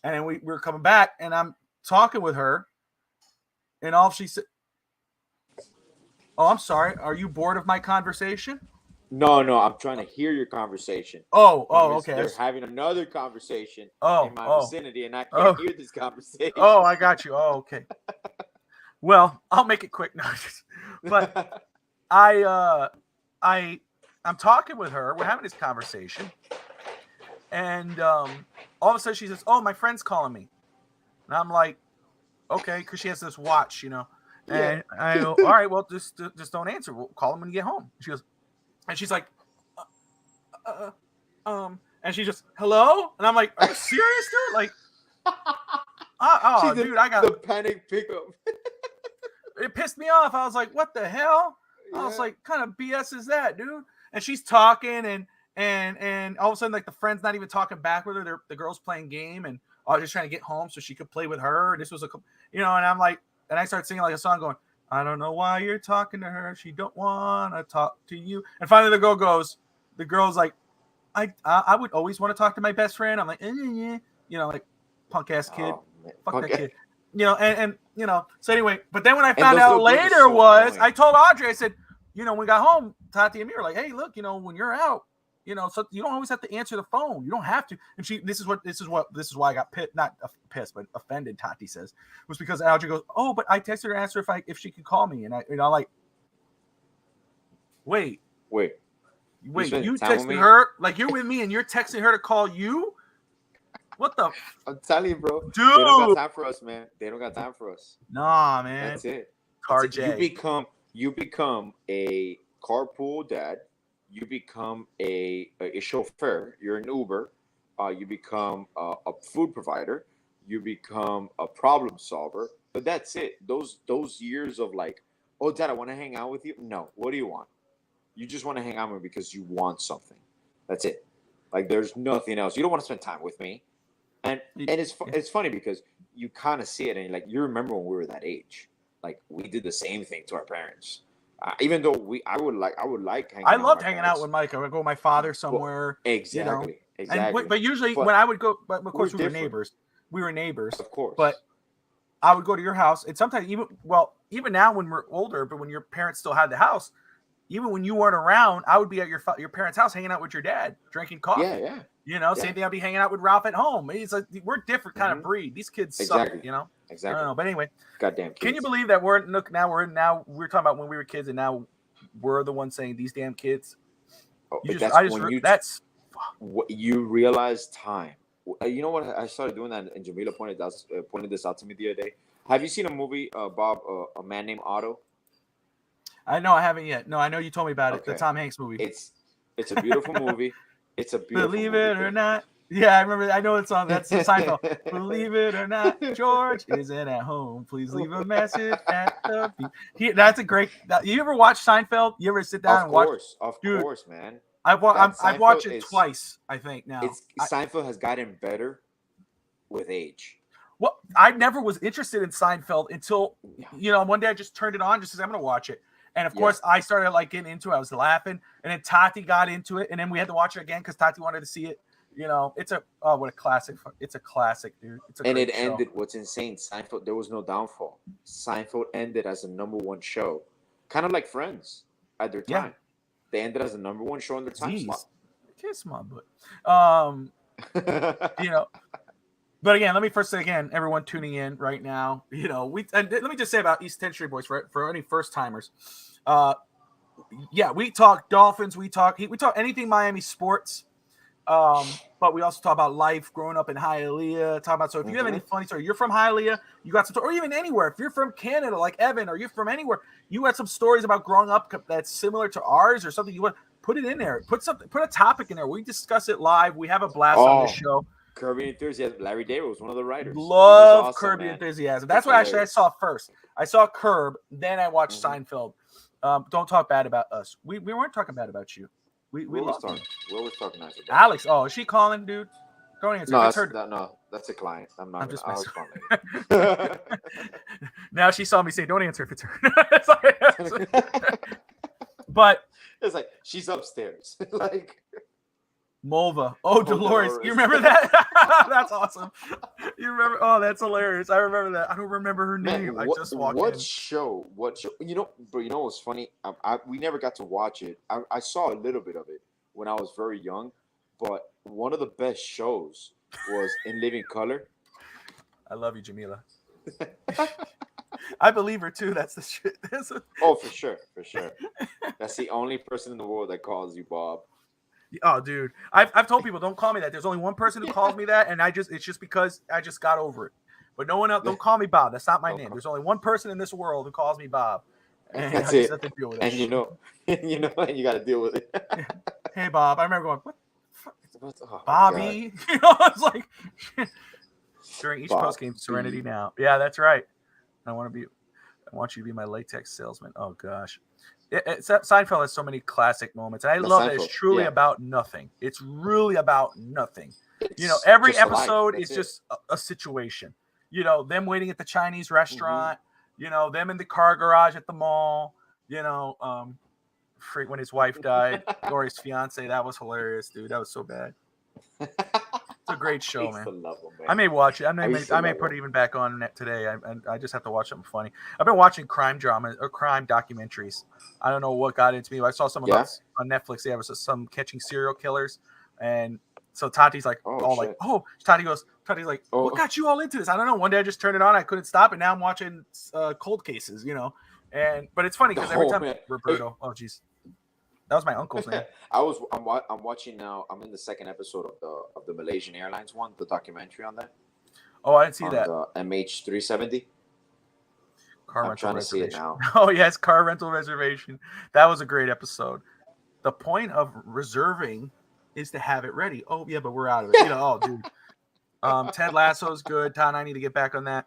then we were coming back, and I'm talking with her. And all she said, "Oh, I'm sorry. Are you bored of my conversation?" No, I'm trying to hear your conversation. Okay. They're having another conversation in my vicinity, and I can't hear this conversation. Oh, I got you. Oh, okay. Well, I'll make it quick. No, but I'm talking with her. We're having this conversation, and all of a sudden she says, "Oh, my friend's calling me," and I'm like, "Okay," because she has this watch, And I go, "All right, well, just don't answer. We'll call him when you get home." She goes. And she's like, and she just, "Hello?" And I'm like, "Are you serious, dude?" Like, dude, I got the panic pickup. It pissed me off. I was like, "What the hell?" I was like, "Kind of BS is that, dude?" And she's talking, and all of a sudden, like the friend's not even talking back with her. The girl's playing game, and I was just trying to get home so she could play with her. And this was and I'm like, and I start singing like a song, going, "I don't know why you're talking to her. She don't want to talk to you." And finally the girl's like, I would always want to talk to my best friend. I'm like, like punk ass kid. Fuck that kid. And so anyway, but then when I found out later I told Audrey, I said, when we got home, Tati and me were like, "Hey, look, when you're out, so you don't always have to answer the phone. You don't have to." And this is why I got not pissed, but offended. Tati says was because Audrey goes, "Oh, but I texted her to ask her if she could call me," and I, like, wait, you texted her like you're with me and you're texting her to call you? What the? I'm telling you, bro. Dude, they don't got time for us, man. They don't got time for us. Nah, man. That's it. RJ. You become a carpool dad. you become a chauffeur. You're an Uber. You become a food provider. You become a problem solver. But that's it. Those years of like, oh, Dad, I want to hang out with you. No, what do you want? You just want to hang out with me because you want something. That's it. Like, there's nothing else. You don't want to spend time with me. And it's funny because you kind of see it and like you remember when we were that age. Like, we did the same thing to our parents. Even though I would like hanging out. I loved hanging out with Mike. I would go with my father somewhere. Well, exactly. Exactly. But usually when I would go, but of course we were neighbors. We were neighbors. Of course. But I would go to your house. And sometimes even now when we're older, but when your parents still had the house, even when you weren't around, I would be at your parents' house hanging out with your dad, drinking coffee. Yeah. Same thing. I'd be hanging out with Ralph at home. It's like we're a different kind of breed. These kids suck, Exactly. I don't know. But anyway, goddamn kids. Can you believe that we're talking about when we were kids and now we're the ones saying these damn kids? You realize time. You know what? I started doing that, and Jamila pointed this out to me the other day. Have you seen a movie, Bob, A Man Named Otto? I know I haven't yet. No, I know you told me about it. The Tom Hanks movie. It's a beautiful movie. It's a beautiful Believe movie. it or not. Yeah, I remember. I know it's on. That's the Seinfeld. Believe it or not, George isn't at home. Please leave a message at the beep. That's a great. You ever watch Seinfeld? You ever sit down and watch? Of course, man. I've watched it twice. I think now. Seinfeld has gotten better with age. Well, I never was interested in Seinfeld until one day I just turned it on just as I'm going to watch it. And of course, I started like getting into it. I was laughing, and then Tati got into it, and then we had to watch it again because Tati wanted to see it. It's what a classic. It's a classic, dude. And it ended. What's insane? Seinfeld. There was no downfall. Seinfeld ended as a #1 show, kind of like Friends at their time. They ended as a #1 show in their time slot. Kiss my butt. But again, let me first say again, everyone tuning in right now, let me just say about East 10th Street Boys for any first timers. We talk Dolphins, we talk anything Miami sports. But we also talk about life growing up in Hialeah. So if you have any funny story, you're from Hialeah, you got some, or even anywhere. If you're from Canada, like Evan, or you're from anywhere, you had some stories about growing up that's similar to ours, or something you want, put it in there. Put a topic in there. We discuss it live. We have a blast on this show. Curb Your Enthusiasm. Larry David was one of the writers. Love awesome, Curb Your Enthusiasm. That's what actually I saw first. I saw Curb, then I watched Seinfeld. Don't talk bad about us. We weren't talking bad about you. We always talk nice about Alex. Oh, is she calling, dude? Don't answer. No, that's a client. I'm just messing. Now she saw me say, "Don't answer if it's her." But it's like she's upstairs. Like Mulva. Oh, Dolores. You remember that? That's awesome. You remember? Oh, that's hilarious. I remember that. I don't remember her name. I just walked in. What show? But what's funny? We never got to watch it. I saw a little bit of it when I was very young. But one of the best shows was In Living Color. I love you, Jamila. I believe her too. That's the shit. Oh, for sure. That's the only person in the world that calls you Bob. Oh, dude, I've told people don't call me that. There's only one person who calls me that, and it's just because I just got over it. But no one else. Don't call me Bob. That's not my name. There's only one person in this world who calls me Bob. And that's it. And you got to deal with it. Hey, Bob. I remember going, what? Oh, Bobby. It's like during each post game, Serenity now. Yeah, that's right. I want you to be my latex salesman. Oh gosh. Seinfeld has so many classic moments, and I love that it's truly about nothing. It's really about nothing. Every episode is just a situation. Them waiting at the Chinese restaurant. Them in the car garage at the mall. When his wife died, or his fiance. That was hilarious, dude. That was so bad. It's a great show, man. I may watch it. I may put it even back on net today. I just have to watch something funny. I've been watching crime dramas or crime documentaries. I don't know what got into me. I saw some of those on Netflix. There was some catching serial killers, and so Tati's like, Tati's like, what got you all into this? I don't know. One day I just turned it on. I couldn't stop, and now I'm watching cold cases. But it's funny because every time Roberto. Oh, geez. That was my uncle's name. I'm watching now. I'm in the second episode of the Malaysian Airlines one, the documentary on that. Oh, I didn't see that. MH370. Car rental trying to see it reservation. now. Oh yes, car rental reservation. That was a great episode. The point of reserving is to have it ready. Oh yeah, but we're out of it. Dude. Ted Lasso's good. Todd and I need to get back on that.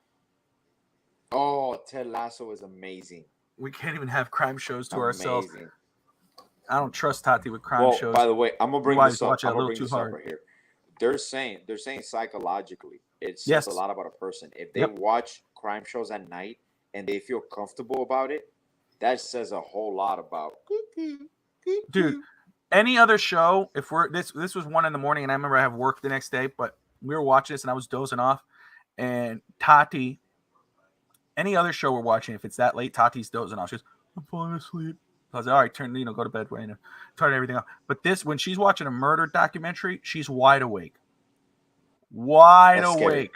Oh, Ted Lasso is amazing. We can't even have crime shows to ourselves. I don't trust Tati with crime shows. By the way, I'm gonna bring this up. I'm gonna bring this up right here. They're saying psychologically, it says a lot about a person. If they watch crime shows at night and they feel comfortable about it, that says a whole lot about. Dude, any other show? If we're this was 1 a.m, and I remember I have work the next day, but we were watching this and I was dozing off, and Tati. Any other show we're watching, if it's that late, Tati's dozing off. She goes, "I'm falling asleep." I was like, "All right, go to bed, Wayne, turn everything off." But this, when she's watching a murder documentary, she's wide awake. Wide awake.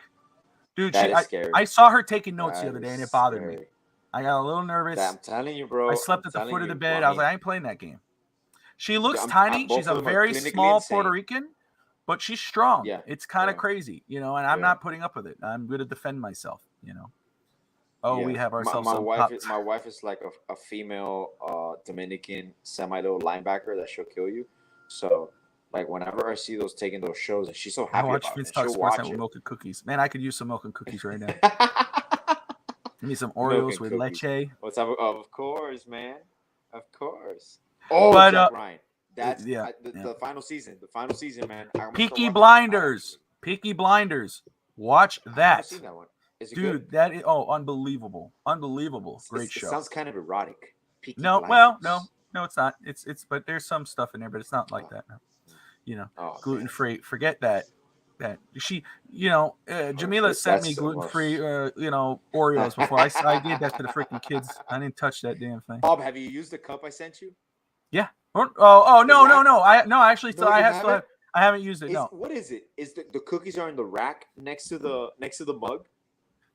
Dude, I saw her taking notes the other day, and it bothered me. I got a little nervous. I'm telling you, bro. I slept at the foot of the bed. I was like, I ain't playing that game. She looks tiny. She's a very small Puerto Rican, but she's strong. Yeah. It's kind of crazy, and I'm not putting up with it. I'm going to defend myself, Oh, we have ourselves my wife is like a female Dominican semi-little linebacker that she'll kill you. So, like, whenever I see those taking those shows, and she's so happy about it, she'll watch it. With milk and cookies. Man, I could use some milk and cookies right now. Give me some Oreos with leche. Of course, man. Of course. Oh, but, Jack Ryan. That's the final season. The final season, man. Peaky Blinders. Peaky Blinders. Watch that. I haven't seen that one. Is it Dude, good? that is unbelievable. Great show. It sounds kind of erotic. No, it's not. It's but there's some stuff in there, but it's not like that. Gluten free. Forget that. That she, Jamila sent me gluten free, Oreos before. I gave that to the freaking kids. I didn't touch that damn thing. Bob, have you used the cup I sent you? Yeah. Oh no. I haven't used it. No. What is it? Is the cookies are in the rack next to the mug?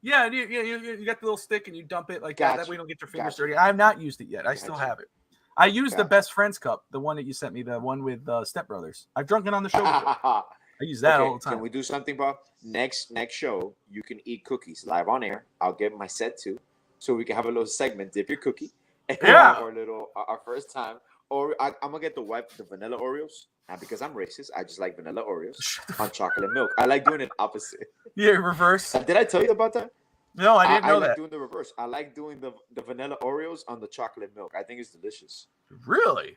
Yeah, you got the little stick and you dump it like that. That way you don't get your fingers dirty. I have not used it yet. I still have it. I used the Best Friends cup, the one that you sent me, the one with Step Brothers. I've drunk it on the show before. I use that all the time. Can we do something, Bob? Next show, you can eat cookies live on air. I'll get my set too, so we can have a little segment. Dip your cookie. And our first time. Or I'm gonna get the vanilla Oreos. Not because I'm racist. I just like vanilla Oreos on chocolate milk. I like doing it opposite. Yeah, reverse. Did I tell you about that? No, I didn't know that. I like doing the reverse. I like doing the vanilla Oreos on the chocolate milk. I think it's delicious. Really?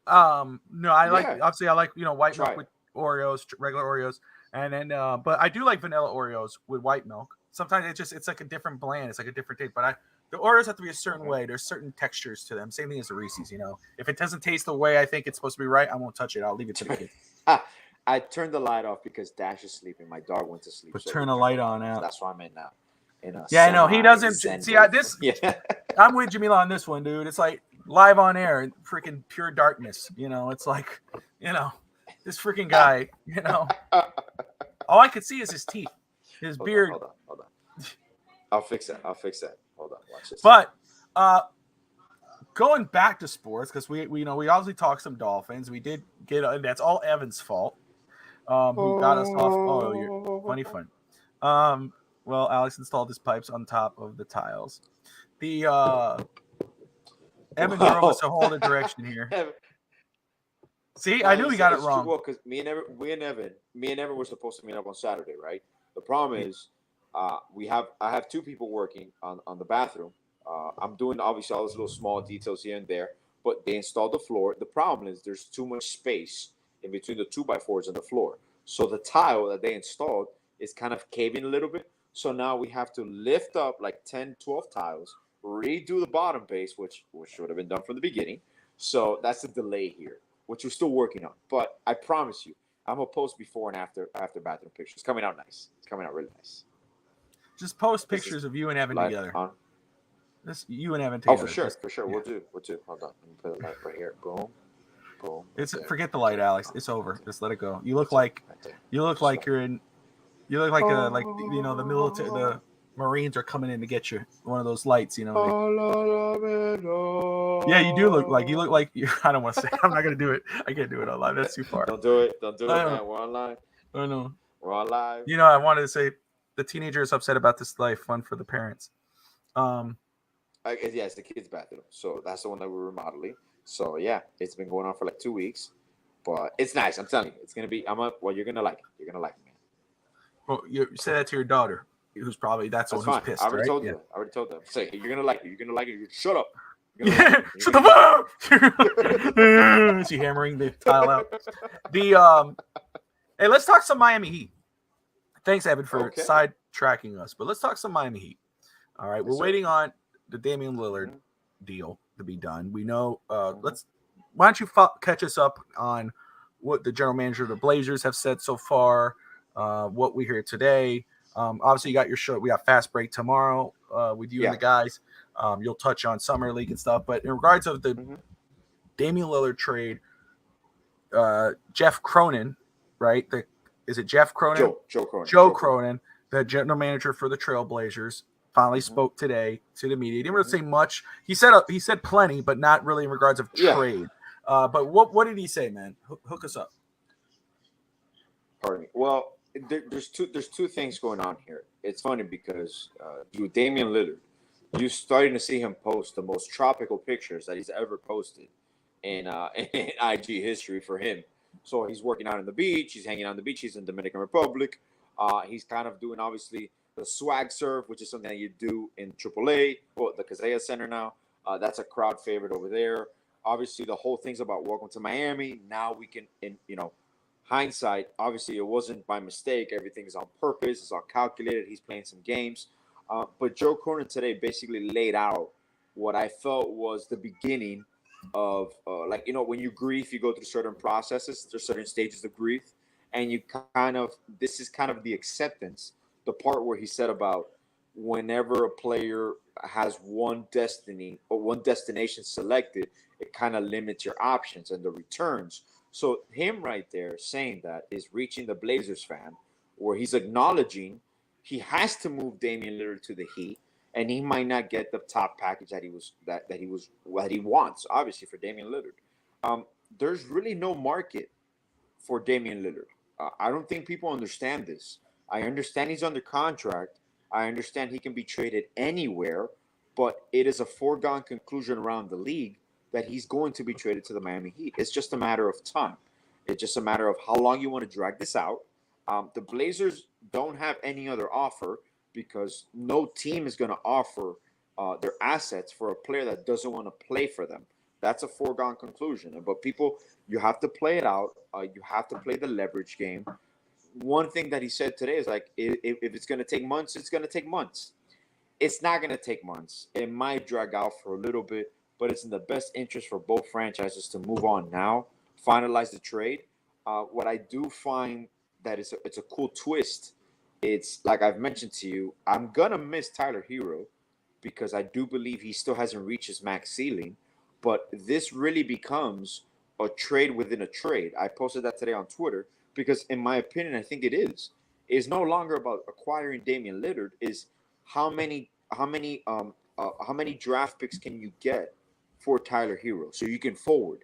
No, I like obviously I like white milk with Oreos, regular Oreos, and then but I do like vanilla Oreos with white milk. Sometimes it's like a different blend. It's like a different taste. But the Oreos have to be a certain way. There's certain textures to them. Same thing as the Reese's. If it doesn't taste the way I think it's supposed to be right, I won't touch it. I'll leave it to the kids. I turned the light off because Dash is sleeping. My dog went to sleep. But turn the light on out. That's why I'm in now. I know he doesn't see this. Yeah. I'm with Jamila on this one, dude. It's like live on air and freaking pure darkness. It's like this freaking guy. All I could see is his teeth, his beard. Hold on. I'll fix that. Hold on, watch this. But going back to sports, because we obviously talked some Dolphins. We did get that's all Evan's fault. Who got us off? Oh, you're funny fun. Well, Alex installed his pipes on top of the tiles. The Evan drove us a whole other direction here. See, I knew he got it wrong. Well, because me and Evan were supposed to meet up on Saturday, right? The problem is, I have two people working on the bathroom. I'm doing obviously all those little small details here and there, but they installed the floor. The problem is there's too much space in between the 2x4s and the floor. So the tile that they installed is kind of caving a little bit. So now we have to lift up like 10, 12 tiles, redo the bottom base, which should have been done from the beginning. So that's a delay here, which we're still working on. But I promise you, I'm going to post before and after bathroom pictures. It's coming out nice. It's coming out really nice. Just post pictures of you and Evan together. This you and Evan together. Oh, for sure. Yeah. We'll do. Hold on. Let me put the light right here. Boom. Forget the light, Alex. It's over. Just let it go. You look like you're in. You look like the military. The Marines are coming in to get you. One of those lights, Yeah, you do look like you. I don't want to say. I'm not gonna do it. I can't do it online. That's too far. Don't do it, man. We're online. I know. We're on live. I wanted to say the teenager is upset about this life. Fun for the parents. It's the kids' bathroom. So that's the one that we're remodeling. So yeah, it's been going on for like 2 weeks, but it's nice. I'm telling you, it's gonna be. Well, you're gonna like it. You're gonna like it, man. Well, you say that to your daughter, who's probably that's the one who's Fine. pissed, I already right? told Yeah. them. I already told them. Say, you're gonna like it. You're gonna like it. Shut up. Yeah, shut the fuck up. She hammering the tile out. Hey, let's talk some Miami Heat. Thanks, Evan, for sidetracking us. But let's talk some Miami Heat. All right, we're waiting on the Damian Lillard deal to be done. We know. Why don't you catch us up on what the general manager of the Blazers have said so far? What we hear today. Obviously, you got your show. We got Fast Break tomorrow with you and the guys. You'll touch on Summer League and stuff. But in regards of the Damian Lillard trade, Jeff Cronin, right? Is it Jeff Cronin? Joe Cronin. Joe Cronin, the general manager for the Trailblazers, finally spoke today to the media. He didn't really say much. He said plenty, but not really in regards of trade. But what did he say, man? Hook us up. Pardon me. Well, there's two things going on here. It's funny because with Damian Lillard, you're starting to see him post the most tropical pictures that he's ever posted in IG history for him. So he's working out on the beach. He's hanging out on the beach. He's in Dominican Republic. He's kind of doing, obviously, the swag surf, which is something that you do in AAA, well, the Kaseya Center now. That's a crowd favorite over there. Obviously, the whole thing's about welcome to Miami. Now we can, in hindsight, obviously it wasn't by mistake. Everything's on purpose. It's all calculated. He's playing some games. But Joe Cronin today basically laid out what I felt was the beginning of, when you grieve, you go through certain processes. There's certain stages of grief. And this is kind of the acceptance, the part where he said about whenever a player has one destiny or one destination selected, it kind of limits your options and the returns. So him right there saying that is reaching the Blazers fan, where he's acknowledging he has to move Damian Lillard to the Heat, and he might not get the top package that he wants, obviously, for Damian Lillard. There's really no market for Damian Lillard. I don't think people understand this. I understand he's under contract. I understand he can be traded anywhere, but it is a foregone conclusion around the league that he's going to be traded to the Miami Heat. It's just a matter of time. It's just a matter of how long you want to drag this out. The Blazers don't have any other offer because no team is going to offer their assets for a player that doesn't want to play for them. That's a foregone conclusion. But people, you have to play it out. You have to play the leverage game. One thing that he said today is like, if it's going to take months, it's going to take months. It's not going to take months. It might drag out for a little bit, but it's in the best interest for both franchises to move on now, finalize the trade. What I do find that it's a cool twist. It's like I've mentioned to you, I'm going to miss Tyler Hero because I do believe he still hasn't reached his max ceiling, but this really becomes a trade within a trade. I posted that today on Twitter because in my opinion, I think it is. It's no longer about acquiring Damian Lillard. Is how many draft picks can you get for Tyler Hero so you can forward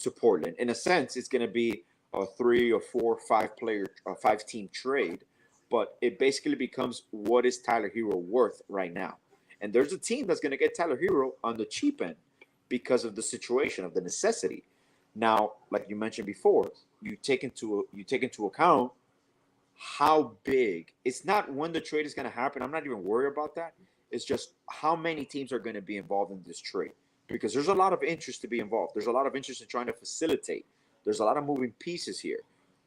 to Portland? In a sense, it's going to be a 3 or 4, 5 team trade, but it basically becomes what is Tyler Hero worth right now? And there's a team that's going to get Tyler Hero on the cheap end because of the situation, of the necessity. Now, like you mentioned before, you take into account how big. It's not when the trade is going to happen. I'm not even worried about that. It's just how many teams are going to be involved in this trade, because there's a lot of interest to be involved. There's a lot of interest in trying to facilitate. There's a lot of moving pieces here,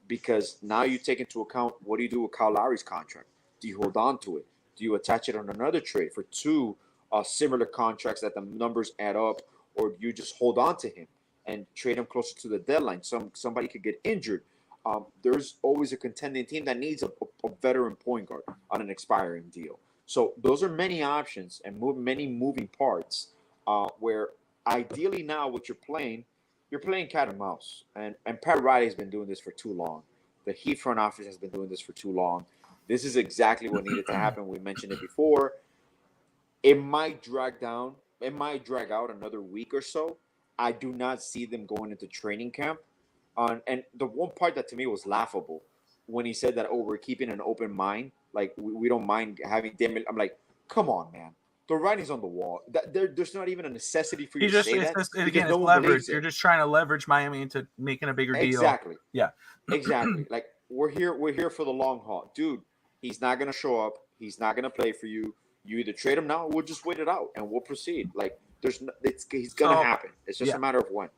because now you take into account, what do you do with Kyle Lowry's contract? Do you hold on to it? Do you attach it on another trade for 2 similar contracts that the numbers add up, or do you just hold on to him and trade him closer to the deadline? Somebody could get injured. There's always a contending team that needs a veteran point guard on an expiring deal. So those are many options and many moving parts where ideally now what you're playing cat and mouse. And Pat Riley has been doing this for too long. The Heat front office has been doing this for too long. This is exactly what needed to happen. We mentioned it before. It might drag out another week or so. I do not see them going into training camp. And the one part that to me was laughable when he said that, we're keeping an open mind. Like, we don't mind having Damian. I'm like, come on, man. the writing's on the wall. There's not even a necessity for you to say that. Again, it's leverage. You're just trying to leverage Miami into making a bigger deal. Exactly. Yeah. Exactly. Like we're here for the long haul, dude. He's not gonna show up. He's not gonna play for you. You either trade him now, or we'll just wait it out and we'll proceed. Like he's gonna happen. It's just a matter of when.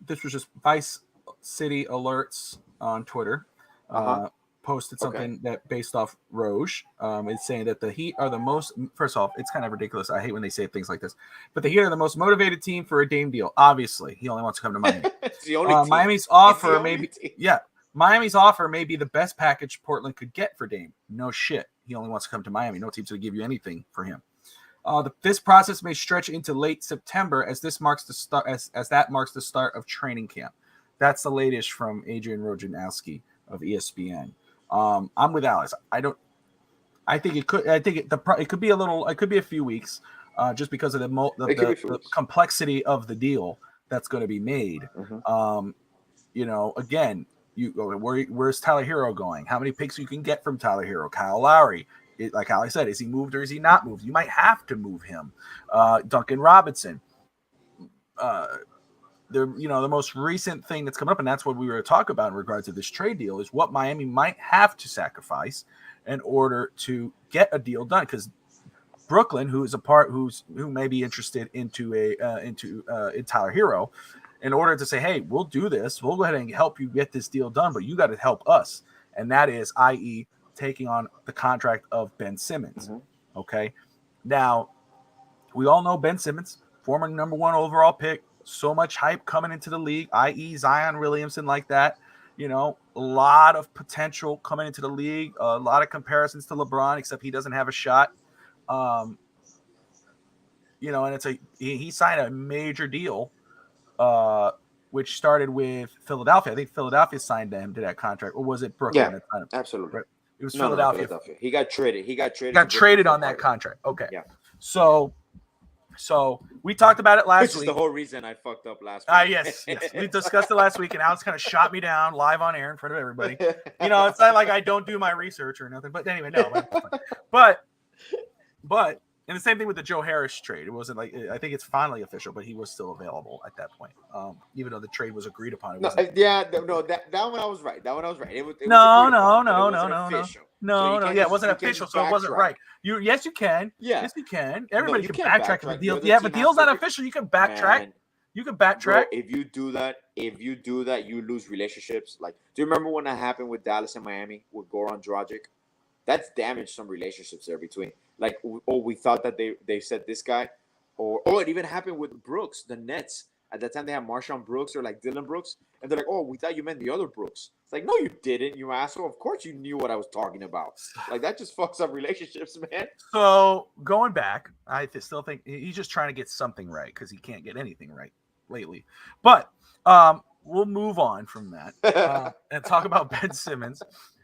This was just Vice City Alerts on Twitter. Posted something that based off Roche. It's saying that the Heat are the most. First off, it's kind of ridiculous. I hate when they say things like this, but the Heat are the most motivated team for a Dame deal. Obviously, he only wants to come to Miami. It's the only team. Miami's offer Miami's offer may be the best package Portland could get for Dame. No shit. He only wants to come to Miami. No team's going to give you anything for him. This process may stretch into late September as this marks the start as that marks the start of training camp. That's the latest from Adrian Wojnarowski of ESPN. I'm with Alex. I think it could be a little. It could be a few weeks, just because of the complexity of the deal that's going to be made. Again, where's Tyler Hero going? How many picks you can get from Tyler Hero? Kyle Lowry. Like Alex said, is he moved or is he not moved? You might have to move him. Duncan Robinson. The most recent thing that's coming up, and that's what we were talking about in regards to this trade deal, is what Miami might have to sacrifice in order to get a deal done. Because Brooklyn, who may be interested in Tyler Hero, in order to say, hey, we'll do this, we'll go ahead and help you get this deal done, but you got to help us, and that is, i.e., taking on the contract of Ben Simmons. Okay, now we all know Ben Simmons, former number 1 overall pick. So much hype coming into the league, i.e. Zion Williamson, like that. A lot of potential coming into the league. A lot of comparisons to LeBron, except he doesn't have a shot. And he signed a major deal, which started with Philadelphia. I think Philadelphia signed him to that contract, or was it Brooklyn? Yeah, absolutely. Right. It was Philadelphia. He got traded. He got traded on that contract. Okay. Yeah. So we talked about it last week. Which is the whole reason I fucked up last week. Yes. We discussed it last week, and Alex kind of shot me down live on air in front of everybody. It's not like I don't do my research or nothing. But anyway, no. But and the same thing with the Joe Harris trade. It wasn't like, I think it's finally official, but he was still available at that point, even though the trade was agreed upon. That one I was right. It was no. official. It wasn't official, so it wasn't right. Yes, you can. Yeah. Yes, you can. Everybody can backtrack the deal. Yeah, but deal's not official. You can backtrack. Man, you can backtrack. bro, if you do that, you lose relationships. Like, do you remember when that happened with Dallas and Miami with Goran Dragic? That's damaged some relationships there between. Like, we thought that they said this guy, or it even happened with Brooks, the Nets. At that time, they had Marshawn Brooks or like Dylan Brooks, and they're like, "Oh, we thought you meant the other Brooks." It's like, no, you didn't, you asshole. Of course, you knew what I was talking about. Like, that just fucks up relationships, man. So going back, I still think he's just trying to get something right because he can't get anything right lately. But we'll move on from that and talk about Ben Simmons.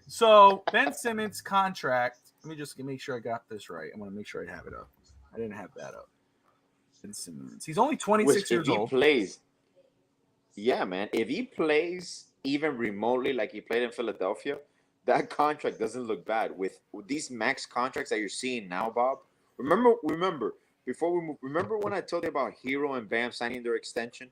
So Ben Simmons' contract. Let me just make sure I got this right. I want to make sure I have it up. I didn't have that up. Ben Simmons. He's only 26 years old. Plays, yeah, man. If he plays even remotely like he played in Philadelphia, that contract doesn't look bad. With these max contracts that you're seeing now, Bob. Remember before we move. Remember when I told you about Hero and Bam signing their extension?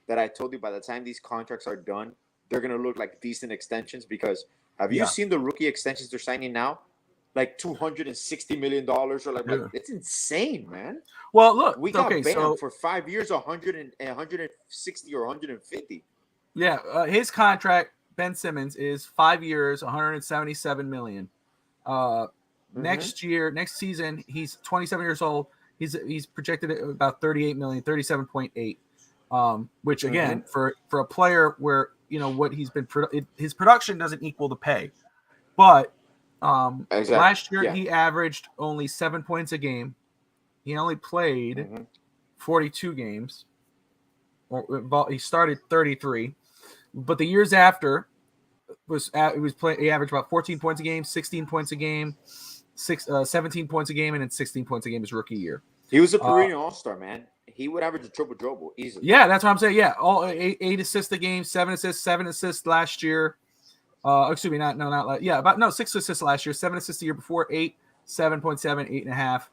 That I told you by the time these contracts are done, they're gonna look like decent extensions. Because have you seen the rookie extensions they're signing now? Like $260 million, or like it's insane, man. Well, look, we got Bam for 5 years, 160 or 150. Yeah, his contract, Ben Simmons, is 5 years, 177 million. Next season, he's 27 years old. He's projected at about 38 million, 37.8. Which again, for a player where what he's been, his production doesn't equal the pay, but. Exactly. Last year he averaged only 7 points a game. He only played 42 games. He started 33, but the years after he averaged about 14 points a game, 16 points a game, 17 points a game, and then 16 points a game his rookie year. He was a perennial all-star, man. He would average a triple-double easily. Yeah, that's what I'm saying. Yeah, all eight assists a game, 7 assists last year. Excuse me, not 6 assists last year, 7 assists the year before, 8, 7.7, 8.5,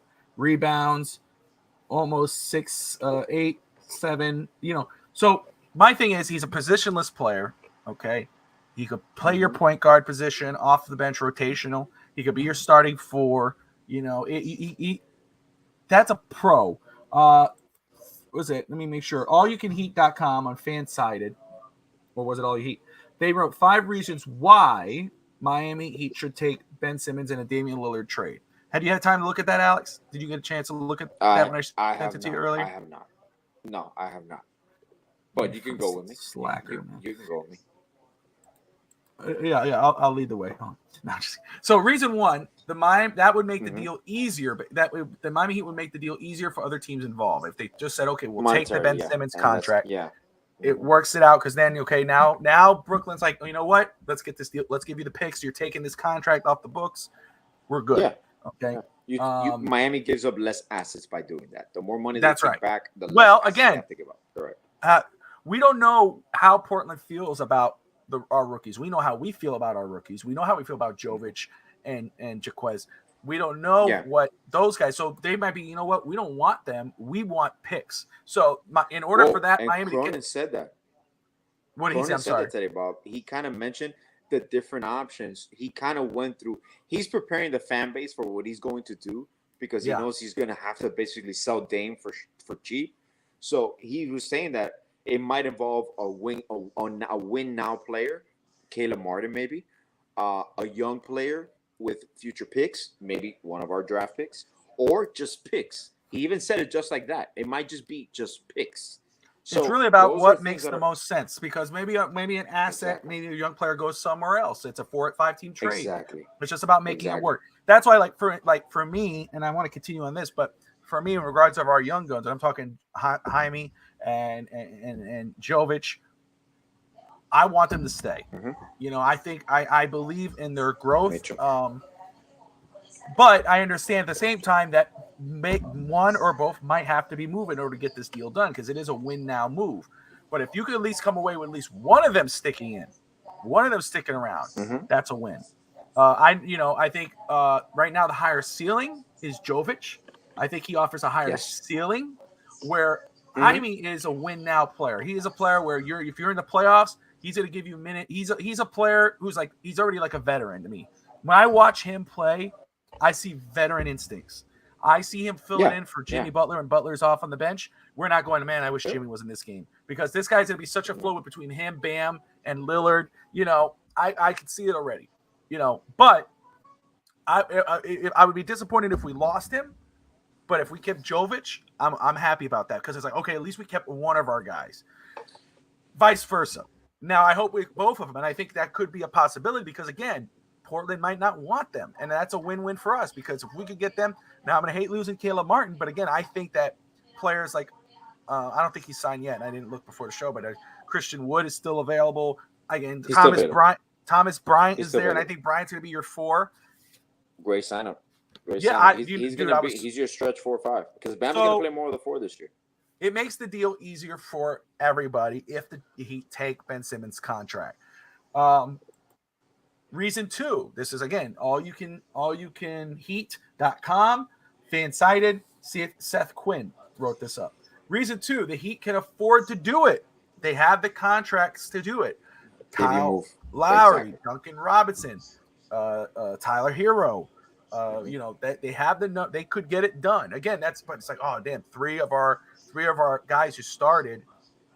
rebounds, almost 6, 8, 7. So my thing is he's a positionless player. Okay, he could play your point guard position off the bench, rotational. He could be your starting 4. That's a pro. What was it? Let me make sure. AllYouCanHeat.com on FanSided, or was it All You Heat? They wrote 5 reasons why Miami Heat should take Ben Simmons in a Damian Lillard trade. Had you had time to look at that, Alex? Did you get a chance to look at that when I sent it to you earlier? I have not. No, I have not. But you can go with me. Slacker, man. You can go with me. Yeah, I'll lead the way. So reason 1, that would make the deal easier, but the Miami Heat would make the deal easier for other teams involved if they just said, okay, we'll take the Ben Simmons contract. It works it out because then now Brooklyn's like, you know what? Let's get this deal. Let's give you the picks. You're taking this contract off the books. We're good. Yeah. Okay. Miami gives up less assets by doing that. The more money that's they right. take back, the less again, they have to give up. Correct. We don't know how Portland feels about our rookies. We know how we feel about our rookies. We know how we feel about Jovic and Jaquez. We don't know what those guys. So they might be. You know what? We don't want them. We want picks. So in order for that, Miami Cronin said that. What did he say? I'm sorry. That today, Bob. He kind of mentioned the different options. He kind of went through. He's preparing the fan base for what he's going to do because he knows he's going to have to basically sell Dame for cheap. So he was saying that it might involve a win now player, Caleb Martin maybe, a young player with future picks, maybe one of our draft picks, or just picks. He even said it just like that. It might just be just picks. So it's really about what makes the most sense because maybe an asset, maybe a young player goes somewhere else. It's a 4 or 5 team trade. Exactly. It's just about making it work. That's why, for me, and I want to continue on this, but for me, in regards of our young guns, I'm talking Jaime and Jovic. I want them to stay. I think I believe in their growth. But I understand at the same time that one or both might have to be moved in order to get this deal done because it is a win now move. But if you could at least come away with at least one of them sticking around, that's a win. I think right now the higher ceiling is Jovic. I think he offers a higher ceiling where Jaime is a win now player. He is a player where if you're in the playoffs, he's going to give you a minute. He's a player who's he's already like a veteran to me. When I watch him play, I see veteran instincts. I see him filling in for Jimmy Butler, and Butler's off on the bench. We're not going, man, I wish Jimmy was in this game because this guy's going to be such a flow between him, Bam, and Lillard. I could see it already. But I would be disappointed if we lost him. But if we kept Jovic, I'm happy about that because it's like, okay, at least we kept one of our guys. Vice versa. Now, I hope we both of them, and I think that could be a possibility because, again, Portland might not want them, and that's a win-win for us because if we could get them, now I'm going to hate losing Caleb Martin, but again, I think that players like I don't think he's signed yet, and I didn't look before the show, but Christian Wood is still available. Again, Thomas Bryant is there, and I think Bryant's going to be your 4. Great sign-up. He's your stretch 4-5 because Bam's going to play more of the 4 this year. It makes the deal easier for everybody if the Heat take Ben Simmons' contract. Reason 2, this is again allyoucanheat.com, FanSided. Seth Quinn wrote this up. Reason 2, the Heat can afford to do it. They have the contracts to do it. Kyle Lowry, Duncan Robinson, Tyler Hero. They have they could get it done. Again, but it's like, oh damn, three of our guys who started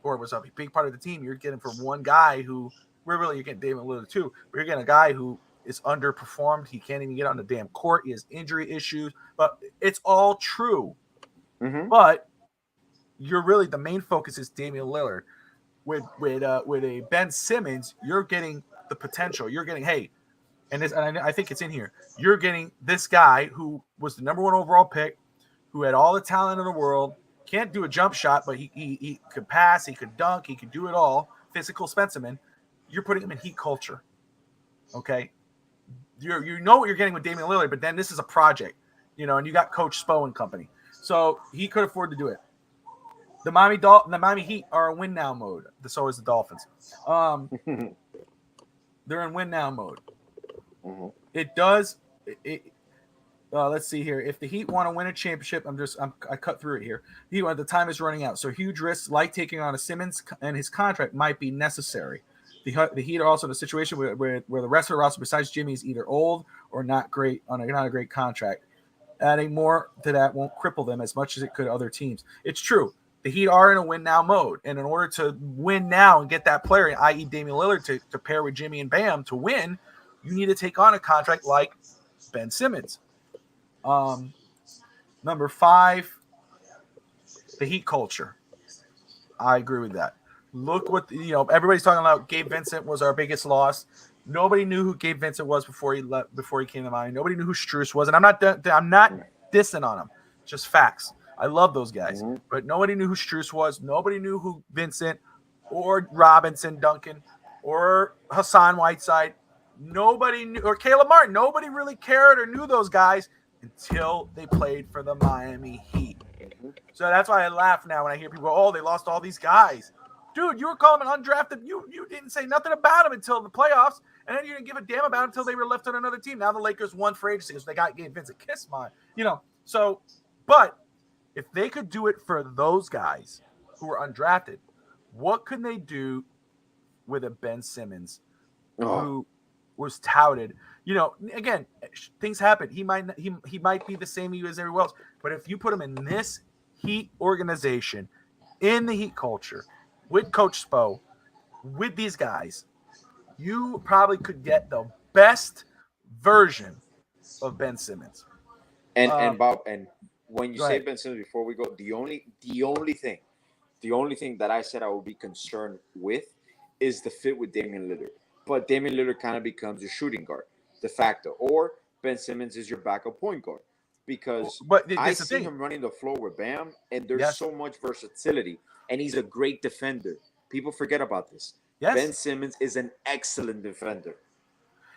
or was a big part of the team. You're getting from one guy who you're getting Damian Lillard too, but you're getting a guy who is underperformed. He can't even get on the damn court. He has injury issues, but it's all true. But you're really the main focus is Damian Lillard. With a Ben Simmons, you're getting the potential. You're getting and I think it's in here. You're getting this guy who was the number 1 overall pick, who had all the talent in the world, can't do a jump shot, but he could pass, he could dunk, he could do it all. Physical specimen. You're putting him in Heat culture. Okay, you know what you're getting with Damian Lillard, but then this is a project, and you got Coach Spo and company, so he could afford to do it. The Miami Heat are in win now mode. So is the Dolphins. They're in win now mode. It does. let's see here. If the Heat want to win a championship, I cut through it here. The time is running out, so huge risks like taking on a Simmons and his contract might be necessary. The Heat are also in a situation where the rest of the roster besides Jimmy is either old or not great on not a great contract. Adding more to that won't cripple them as much as it could other teams. It's true. The Heat are in a win now mode, and in order to win now and get that player, i.e. Damian Lillard, to pair with Jimmy and Bam to win, you need to take on a contract like Ben Simmons. Number 5, the Heat culture. I agree with that. Look what everybody's talking about. Gabe Vincent was our biggest loss. Nobody knew who Gabe Vincent was before he came to mind. Nobody knew who Strus was, and I'm not dissing on him. Just facts. I love those guys, but nobody knew who Strus was. Nobody knew who Vincent or Robinson, Duncan, or Hassan Whiteside. Nobody knew, or Caleb Martin. Nobody really cared or knew those guys until they played for the Miami Heat. So that's why I laugh now when I hear people go, "Oh, they lost all these guys." Dude, you were calling him undrafted. You didn't say nothing about him until the playoffs, and then you didn't give a damn about him until they were left on another team. Now the Lakers won for agency because they got Gabe Vincent. Kiss my, So, but if they could do it for those guys who were undrafted, what could they do with a Ben Simmons who was touted? Again, things happen. He might be the same as everyone else, but if you put him in this Heat organization, in the Heat culture, with Coach Spo, with these guys, you probably could get the best version of Ben Simmons. And Bob, and when you say ahead. Ben Simmons, before we go, the only thing that I said I would be concerned with is the fit with Damian Lillard. But Damian Lillard kind of becomes your shooting guard, de facto, or Ben Simmons is your backup point guard. Because I see him running the floor with Bam, and there's so much versatility, and he's a great defender. People forget about this. Yes. Ben Simmons is an excellent defender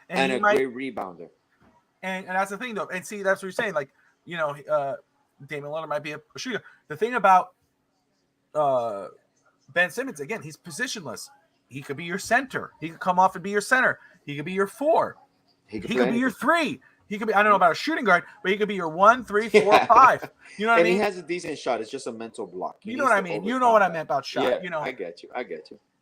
and a great rebounder. And that's the thing, though. And see, that's what you're saying. Like, Damian Lillard might be a shooter. The thing about Ben Simmons, again, he's positionless. He could be your center. He could come off and be your center. He could be your 4. He could be your 3. He could be, I don't know about a shooting guard, but he could be your 1, 3, 4, 5. You know what I mean? And he has a decent shot. It's just a mental block. You know what I mean? You know what I meant about shot. Yeah, I get you.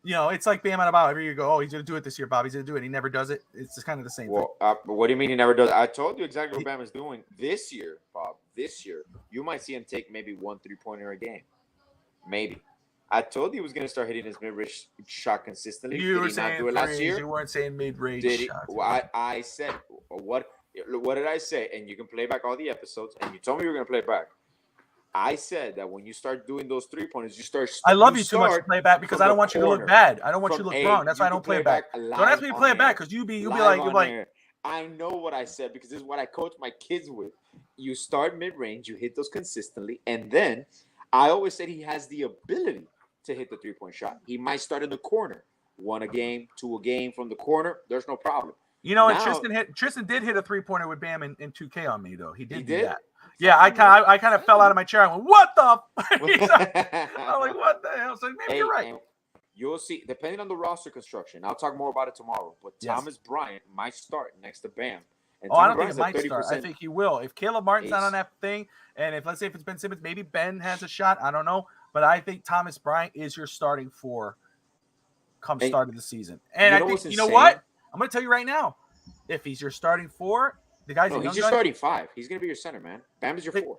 It's like Bam Adebayo. Every year you go, oh, he's going to do it this year, Bob. He's going to do it. He never does it. It's just kind of the same thing. What do you mean he never does it? I told you exactly what Bam is doing this year, Bob. This year, you might see him take maybe 1 3-pointer a game. Maybe. I told you he was going to start hitting his mid-range shot consistently. You were saying not do it last year? You weren't saying mid-range shots. I said, what did I say? And you can play back all the episodes, and you told me you were going to play back. I said that when you start doing those 3-pointers, you start. I love you too much to play back because I don't want you to look bad. I don't want you to look wrong. That's why I don't play back. Don't ask me to play it back because you'll be like. I know what I said because this is what I coach my kids with. You start mid-range, you hit those consistently, and then I always said he has the ability to hit the 3-point shot. He might start in the corner, 1 a game, 2 a game from the corner. There's no problem. And Tristan did hit a 3-pointer with Bam in 2K on me though. He did that. Yeah, I kind of fell out of my chair. I went, what the? I'm like, what the hell? So maybe you're right. You'll see, depending on the roster construction. I'll talk more about it tomorrow. But Thomas Bryant might start next to Bam. And I don't think it might start. I think he will. If Caleb Martin's not on that thing, and if let's say if it's Ben Simmons, maybe Ben has a shot. I don't know. But I think Thomas Bryant is your starting 4 come start of the season. And I think, you know what? I'm going to tell you right now. If he's your starting 4, the guy's he's your starting 5. He's going to be your center, man. Bam is your 4.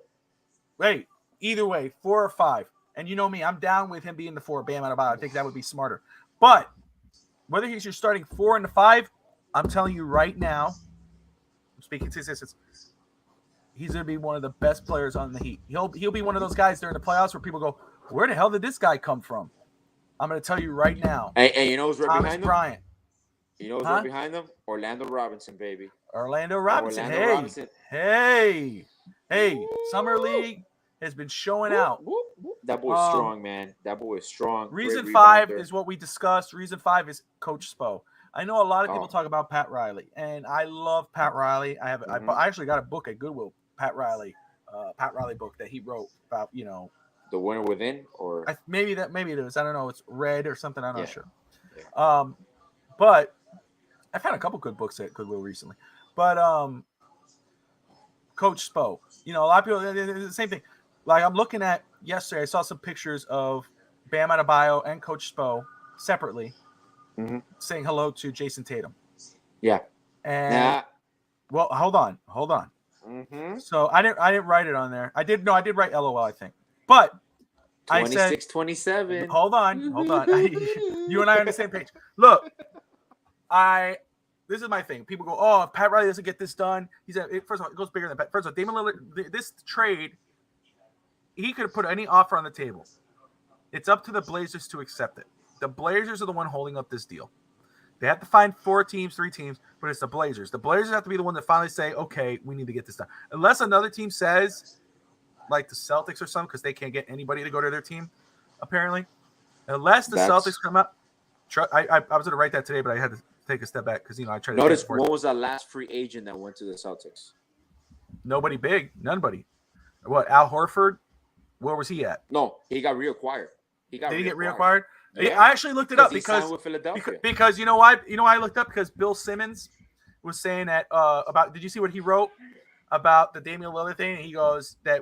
Wait, either way, 4 or 5. And you know me, I'm down with him being the 4, Bam Adebayo. I think that would be smarter. But whether he's your starting 4 and the 5, I'm telling you right now, I'm speaking to assistants, he's going to be one of the best players on the Heat. He'll be one of those guys during the playoffs where people go, where the hell did this guy come from? I'm going to tell you right now. And you know who's right Thomas behind him? Bryant. You know who's right behind them? Orlando Robinson, baby. Orlando Robinson. Hey. Summer League has been showing out. That boy's strong, man. That boy is strong. Reason 5 is what we discussed. Reason 5 is Coach Spo. I know a lot of people talk about Pat Riley, and I love Pat Riley. I actually got a book at Goodwill, Pat Riley book that he wrote about, The Winner Within, or maybe it is. I don't know. It's Red or something. I'm not sure. Yeah. But I found a couple good books at Goodwill recently. But Coach Spo. You know, a lot of people, the same thing. Like I'm looking at yesterday, I saw some pictures of Bam Adebayo and Coach Spo separately saying hello to Jason Tatum. Yeah. And well, hold on. So I didn't write it on there. I did write LOL, I think. But 26-27. Hold on. You and I are on the same page. Look, this is my thing. People go, oh, if Pat Riley doesn't get this done, first of all, it goes bigger than Pat. First of all, Damian Lillard, this trade, he could have put any offer on the table. It's up to the Blazers to accept it. The Blazers are the one holding up this deal. They have to find 3 teams, but it's the Blazers. The Blazers have to be the one that finally say, okay, we need to get this done. Unless another team says, like the Celtics or something, because they can't get anybody to go to their team, apparently. Unless the Celtics come up. I was going to write that today, but I had to take a step back because, I tried to. Notice, what was the last free agent that went to the Celtics? Nobody big. Nobody. What, Al Horford? Where was he at? No, he got reacquired. Did he get reacquired? Yeah. I actually looked it up because you know why? You know why I looked up? Because Bill Simmons was saying that about. Did you see what he wrote about the Damian Lillard thing? And he goes that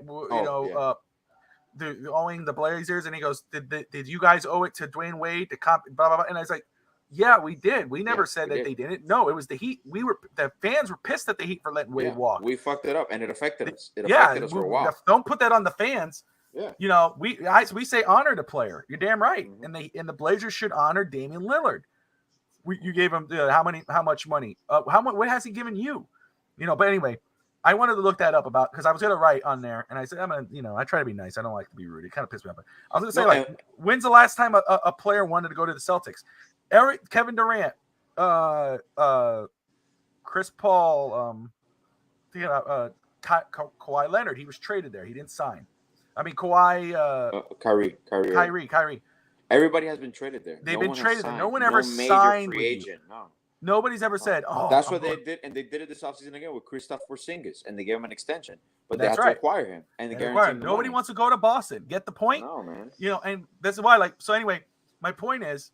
owing the Blazers, and he goes, did you guys owe it to Dwayne Wade to comp? Blah blah blah. And I was like, yeah, we did. We never said that they didn't. No, it was the Heat. The fans were pissed at the Heat for letting Wade walk. We fucked it up, and it affected us. It affected us for a while. Don't put that on the fans. Yeah. We say honor the player. You're damn right. And the Blazers should honor Damian Lillard. You gave him how much money? What has he given you? But anyway, I wanted to look that up about because I was gonna write on there, and I said I'm gonna, I try to be nice. I don't like to be rude. It kind of pissed me off. I was gonna say when's the last time a player wanted to go to the Celtics? Kevin Durant, Chris Paul, Kawhi Leonard. He was traded there. He didn't sign. I mean, Kyrie. Everybody has been traded there. They've been traded there. No one ever signed free agent. No. Nobody's ever said, "Oh." That's what they did, and they did it this offseason again with Kristaps Porzingis, and they gave him an extension, but they had to acquire him, and they guaranteed him. Nobody wants to go to Boston. Get the point? No, man. And this is why. So anyway, my point is,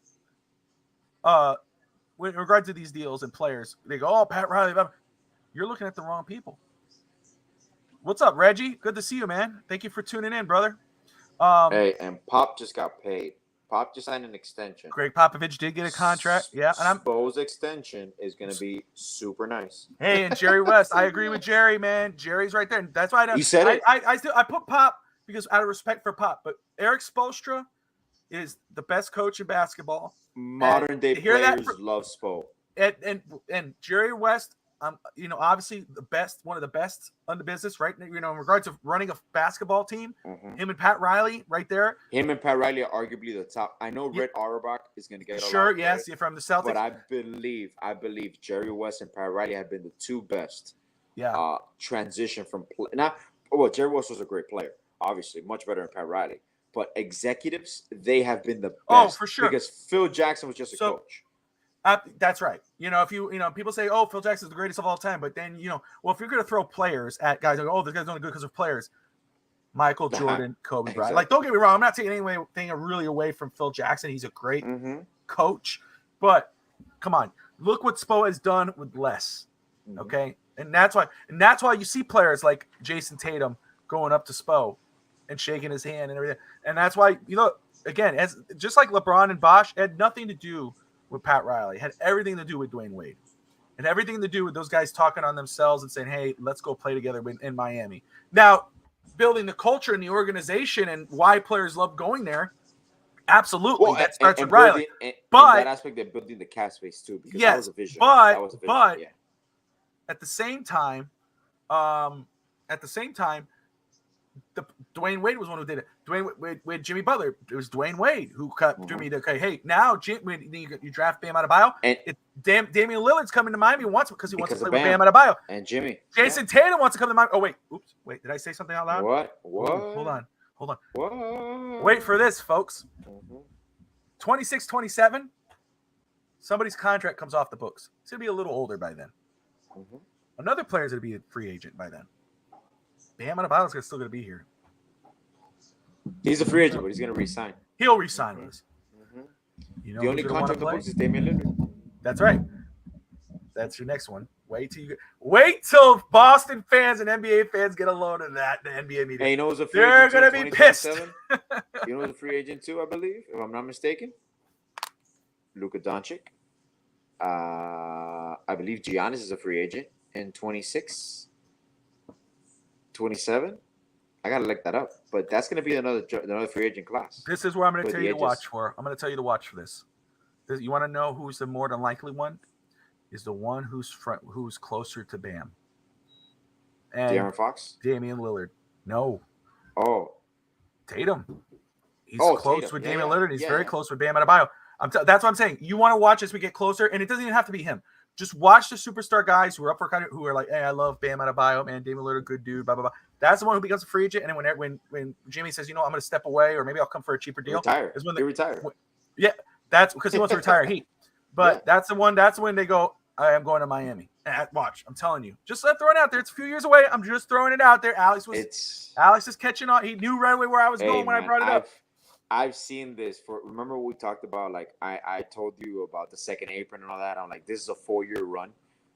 with regard to these deals and players, they go, "Oh, Pat Riley." You're looking at the wrong people. What's up, Reggie? Good to see you, man. Thank you for tuning in, brother. Hey, and Pop just got paid. Pop just signed an extension. Greg Popovich did get a contract. Yeah, and Spo's extension is going to be super nice. Hey, and Jerry West. I agree with Jerry, man. Jerry's right there. And that's why You said it. I put Pop because out of respect for Pop. But Eric Spoelstra is the best coach in basketball. Modern day players love Spo. And Jerry West. Obviously one of the best on the business, right? In regards to running a basketball team, him and Pat Riley, right there. Him and Pat Riley are arguably the top. I know Red Auerbach is going to get from the Celtics. But I believe Jerry West and Pat Riley have been the two best. Transition from play. Now, Jerry West was a great player, obviously, much better than Pat Riley. But executives, they have been the best. Oh, for sure. Because Phil Jackson was just a coach. That's right. If people say, "Oh, Phil Jackson's the greatest of all time," but then if you're going to throw players at guys, like, "Oh, this guy's only good because of players," Michael Jordan, Kobe Bryant. Like, don't get me wrong, I'm not taking anything really away from Phil Jackson. He's a great coach, but come on, look what Spo has done with less. Okay, and that's why you see players like Jason Tatum going up to Spo and shaking his hand and everything, and that's why again, just like LeBron and Bosh, it had nothing to do with Pat Riley. It had everything to do with Dwayne Wade and everything to do with those guys talking on themselves and saying, "Hey, let's go play together in Miami." Now, building the culture and the organization and why players love going there. Absolutely. That starts with Riley. But that aspect of building the cap space too, because that was a vision. But at the same time, Dwayne Wade was one who did it. Dwayne with Jimmy Butler, it was Dwayne Wade who cut Jimmy to hey, now you draft Bam Adebayo. Damian Lillard's coming to Miami because he wants to play with Bam Adebayo. And Jimmy. Jason Tatum wants to come to Miami. Oh, wait, did I say something out loud? What? Hold on. What? Wait for this, folks. 26-27, somebody's contract comes off the books. He's going to be a little older by then. Another player's going to be a free agent by then. Bam Adebayo's still going to be here. He's a free agent, but he's going to re-sign. He'll re-sign with us. The only contract on the books is Damian Lillard. That's right. That's your next one. Wait till Boston fans and NBA fans get a load of that in the NBA meeting. Hey, you know who's a free They're agent? gonna be pissed. You know who's a free agent too, I believe, if I'm not mistaken? Luka Doncic. I believe Giannis is a free agent in 26, 27. I gotta look that up, but that's gonna be another free agent class. This is where I'm gonna tell you to watch for. I'm gonna tell you to watch for this. You want to know who's the more than likely one? Is the one who's closer to Bam. And De'Aaron Fox? Damian Lillard. No. Oh. Tatum. He's close Tatum. with Damian Lillard. He's very close with Bam Adebayo. That's what I'm saying. You want to watch as we get closer, and it doesn't even have to be him. Just watch the superstar guys who are up for who are like, hey, I love Bam Adebayo, man. Damian Lillard, good dude, blah, blah, blah. That's the one who becomes a free agent. And then when Jimmy says, I'm going to step away, or maybe I'll come for a cheaper deal. Retire. Is when they retire. Yeah, that's because he wants to retire Heat. But that's the one. That's when they go, I am going to Miami. Watch, I'm telling you. Just throwing it out there. It's a few years away. I'm just throwing it out there. Alex is catching on. He knew right away where I was going when I brought it up. I've seen this remember we talked about, like, I told you about the second apron and all that. I'm like, this is a 4-year run.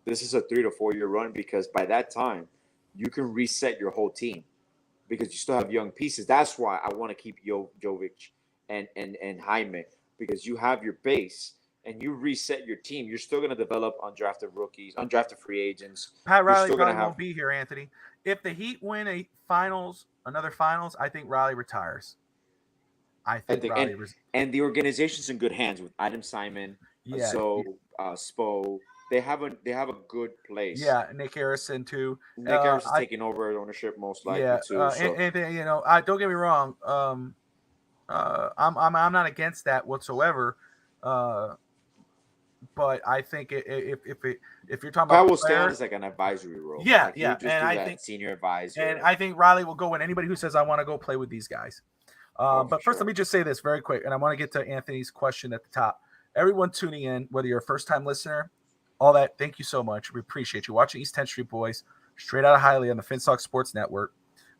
This is a 3 to 4 year run, because by that time you can reset your whole team because you still have young pieces. That's why I want to keep Jovic and Jaime, because you have your base and you reset your team. You're still going to develop undrafted rookies, undrafted free agents. Pat Riley probably won't be here, Anthony. If the Heat win another finals, I think Riley retires. I think Riley and the organization's in good hands with Adam Simon, Spo. They have a good place. Yeah, Nick Harrison too. Nick Harrison's taking over ownership most likely too. And don't get me wrong. I'm not against that whatsoever. But I think if you're talking about, I will stay on as like an advisory role. Yeah, like and I think senior advisor. And I think Riley will go with anybody who says I want to go play with these guys. But first, let me just say this very quick, and I want to get to Anthony's question at the top. Everyone tuning in, whether you're a first-time listener, all that, thank you so much. We appreciate you watching East 10th Street Boys, straight out of Highly on the Finstock Sports Network.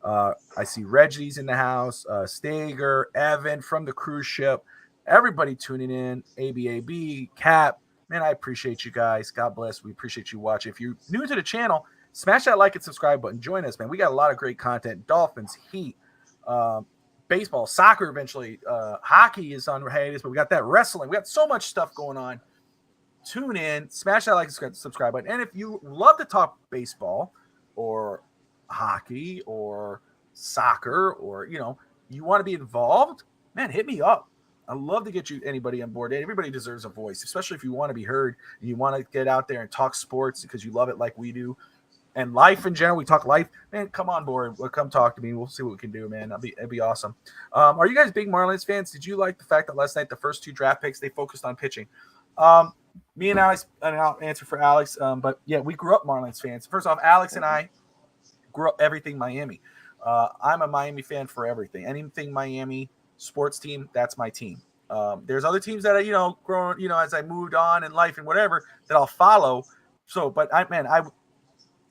I see Reggie's in the house, Stager, Evan from the cruise ship, everybody tuning in, ABAB, Cap. Man, I appreciate you guys. God bless. We appreciate you watching. If you're new to the channel, smash that like and subscribe button. Join us, man. We got a lot of great content. Dolphins, Heat, baseball, soccer eventually. Hockey is on hiatus, but we got that wrestling. We got so much stuff going on. Tune in, smash that like and subscribe button. And if you love to talk baseball or hockey or soccer, or you want to be involved, man, hit me up. I'd love to get anybody on board. Everybody deserves a voice, especially if you want to be heard and you want to get out there and talk sports because you love it like we do. And life in general, we talk life. Man, come on board. Come talk to me. We'll see what we can do, man. It'd be awesome. Are you guys big Marlins fans? Did you like the fact that last night the first 2 draft picks, they focused on pitching? Me and Alex, and I'll answer for Alex, but yeah, we grew up Marlins fans. First off, Alex and I grew up everything Miami. I'm a Miami fan for everything. Anything Miami sports team, that's my team. There's other teams that I, growing, as I moved on in life and whatever, that I'll follow. So, but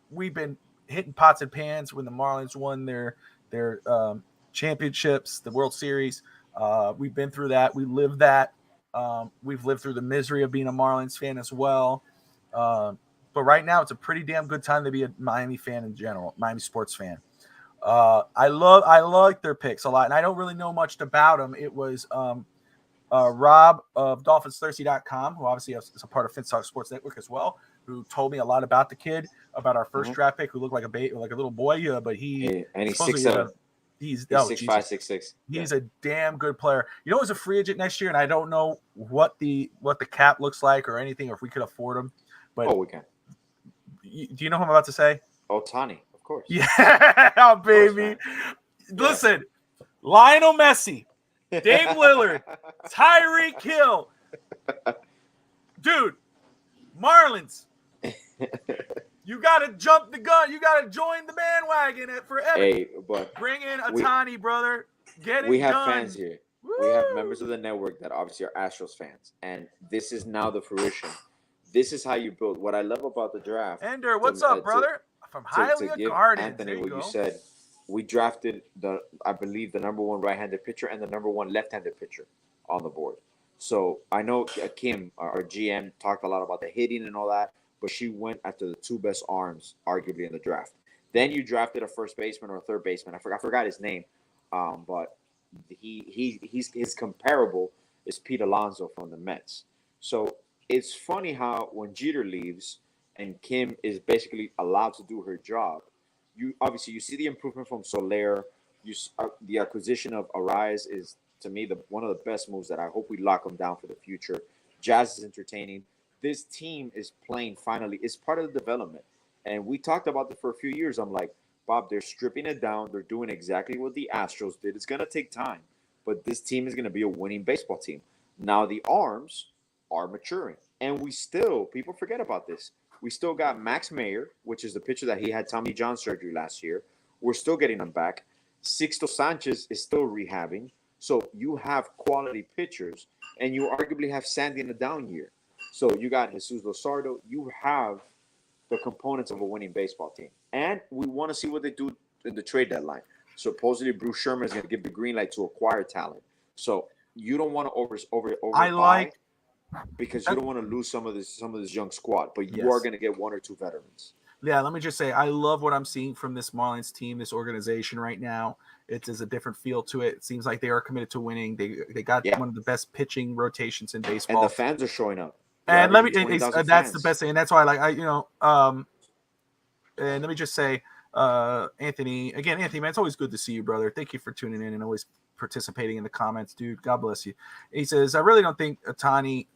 we've been hitting pots and pans when the Marlins won their championships, the World Series. We've been through that. We lived that. We've lived through the misery of being a Marlins fan as well. But right now, it's a pretty damn good time to be a Miami fan in general, Miami sports fan. I like their picks a lot, and I don't really know much about them. It was Rob of DolphinsThirsty.com, who obviously is a part of Finstock Sports Network as well, who told me a lot about the kid, about our first draft pick, who looked like a little boy, but he's 6'7". He's 6'5", 6'6". He's a damn good player. He's a free agent next year, and I don't know what the cap looks like or anything, or if we could afford him. But we can. Do you know who I'm about to say? Ohtani, of course. Yeah, baby. Listen, Lionel Messi, Dave Lillard, Tyreek Hill. Dude, Marlins. You got to jump the gun. You got to join the bandwagon forever. Hey, but bring in Ohtani, brother. Get it We have done. fans here. Woo! We have members of the network that obviously are Astros fans, and this is now the fruition. This is how you build. What I love about the draft. Ender, what's up, brother? From Hialeah Gardens. Anthony, what you said. We drafted I believe the number 1 right-handed pitcher and the number 1 left-handed pitcher on the board. So I know Kim, our GM, talked a lot about the hitting and all that. but she went after the two best arms, arguably, in the draft. Then you drafted a first baseman or a third baseman. I forgot his name, but his comparable is Pete Alonso from the Mets. So it's funny how when Jeter leaves and Kim is basically allowed to do her job, you see the improvement from Soler. The acquisition of Arias is, to me, one of the best moves that I hope we lock them down for the future. Jazz is entertaining. This team is playing finally. It's part of the development. And we talked about it for a few years. I'm like, Bob, they're stripping it down. They're doing exactly what the Astros did. It's going to take time. But this team is going to be a winning baseball team. Now the arms are maturing. And people forget about this. We still got Max Meyer, which is the pitcher that he had Tommy John surgery last year. We're still getting him back. Sixto Sanchez is still rehabbing. So you have quality pitchers. And you arguably have Sandy in a down year. So you got Jesus Luzardo. You have the components of a winning baseball team. And we want to see what they do in the trade deadline. Supposedly, Bruce Sherman is going to give the green light to acquire talent. So you don't want to overbuy because you don't want to lose some of this young squad. But you are going to get one or two veterans. Yeah, let me just say, I love what I'm seeing from this Marlins team, this organization right now. It is a different feel to it. It seems like they are committed to winning. They got one of the best pitching rotations in baseball. And the fans are showing up. And that's the best thing. And that's why, and let me just say, Anthony, man, it's always good to see you, brother. Thank you for tuning in and always participating in the comments, dude. God bless you. He says, I really don't think Ohtani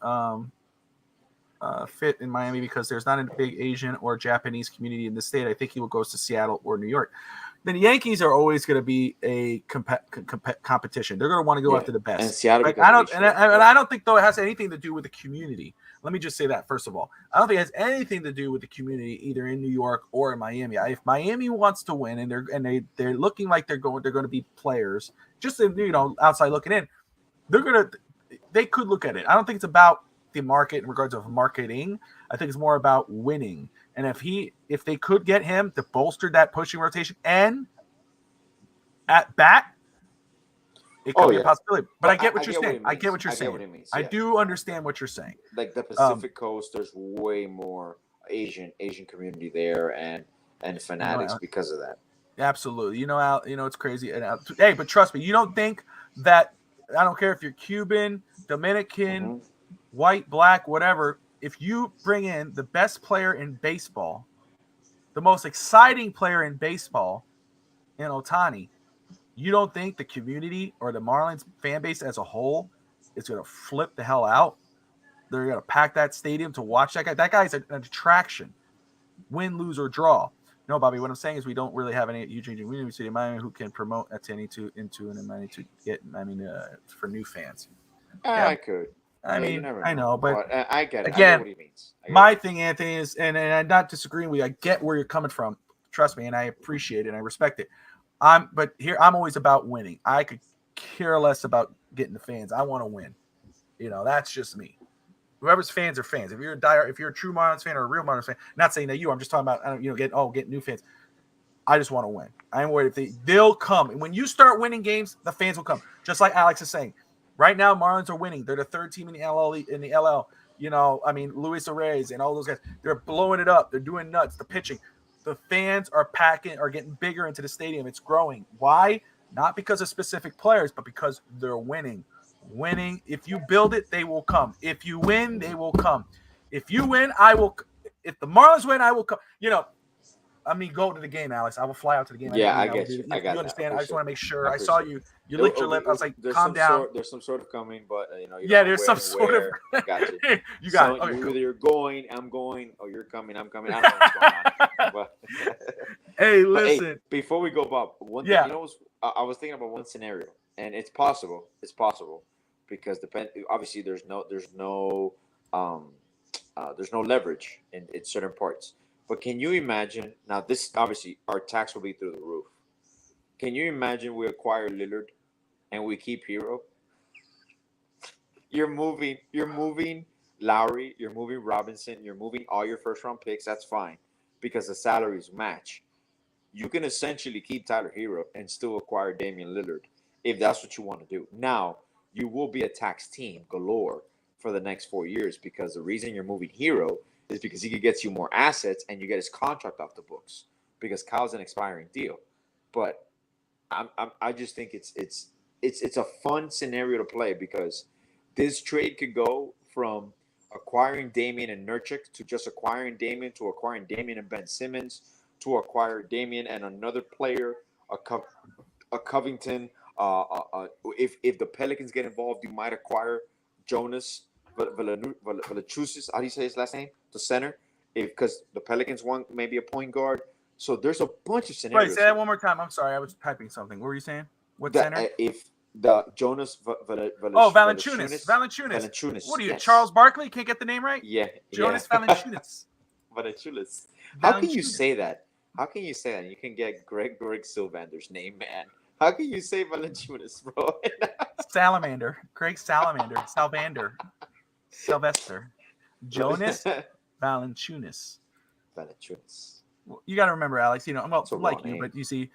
fit in Miami because there's not a big Asian or Japanese community in the state. I think he will go to Seattle or New York. Then the Yankees are always going to be a competition. They're going to want to go after the best. And Seattle, I don't think though it has anything to do with the community. Let me just say that first of all. I don't think it has anything to do with the community either in New York or in Miami. If Miami wants to win and they're looking like they're going to be players, just outside looking in, they could look at it. I don't think it's about the market in regards of marketing. I think it's more about winning. And if they could get him to bolster that pushing rotation and at bat, it could be a possibility. But I get what you're saying. I get what you're saying. I do understand what you're saying. Like the Pacific Coast, there's way more Asian community there and fanatics because of that. Absolutely. Al, it's crazy. Hey, but trust me, you don't think that, I don't care if you're Cuban, Dominican, white, black, whatever, if you bring in the best player in baseball, the most exciting player in baseball, in Ohtani, you don't think the community or the Marlins fan base as a whole is going to flip the hell out? They're going to pack that stadium to watch that guy. That guy's an attraction, win, lose, or draw. No, Bobby, what I'm saying is we don't really have any Eugene University of Miami who can promote Ohtani to get, for new fans. I could. I know, but I get it. Again, I know what he means. My thing, Anthony, is, and I'm not disagreeing with you. I get where you're coming from. Trust me, and I appreciate it and I respect it. But here I'm always about winning. I could care less about getting the fans. I want to win. That's just me. Whoever's fans are fans. If you're a true Marlins fan or a real Marlins fan, not saying that I'm just talking about getting new fans. I just want to win. I am worried if they'll come. And when you start winning games, the fans will come. Just like Alex is saying. Right now, Marlins are winning. They're the third team in the LL. Luis Arraez and all those guys. They're blowing it up. They're doing nuts. The pitching. The fans are getting bigger into the stadium. It's growing. Why? Not because of specific players, but because they're winning. Winning. If you build it, they will come. If you win, they will come. If you win, I will. If the Marlins win, I will come. Go to the game, Alex. I will fly out to the game. Yeah, I get you. I understand. I just want to make sure. I saw you. You licked your lip. I was like, calm down. There's some sort of coming, but there's some sort of. Got you. You got it. Okay, either you're going, I'm going, or you're coming, I'm coming. I don't know what's going on. But, hey, listen. Hey, before we go, Bob, one thing, I was thinking about one scenario, and it's possible. It's possible because obviously there's no leverage in certain parts. But can you imagine now? This obviously our tax will be through the roof. Can you imagine we acquire Lillard and we keep Hero? You're moving Lowry, you're moving Robinson, you're moving all your first round picks. That's fine because the salaries match. You can essentially keep Tyler Hero and still acquire Damian Lillard if that's what you want to do. Now you will be a tax team galore for the next 4 years because the reason you're moving Hero is because he gets you more assets and you get his contract off the books because Kyle's an expiring deal. But I just think it's a fun scenario to play because this trade could go from acquiring Damian and Nurkic to just acquiring Damian to acquiring Damian and Ben Simmons to acquire Damian and another player, a Covington. If the Pelicans get involved, you might acquire Jonas Valanciunas. How do you say his last name? The center, because the Pelicans want maybe a point guard. So there's a bunch of scenarios. Wait, say that one more time. I'm sorry, I was typing something. What were you saying? What center? If the Jonas Valanciunas. What are you, Charles Barkley? Can't get the name right? Yeah. Jonas Valanciunas. Valanciunas. How can you say that? How can you say that? You can get Greg Sylvander's name, man. How can you say Valanciunas, bro? Salamander. Greg Salamander. Sylvester. Jonas Valanciunas. You got to remember, Alex, you know, well, like you, but you see,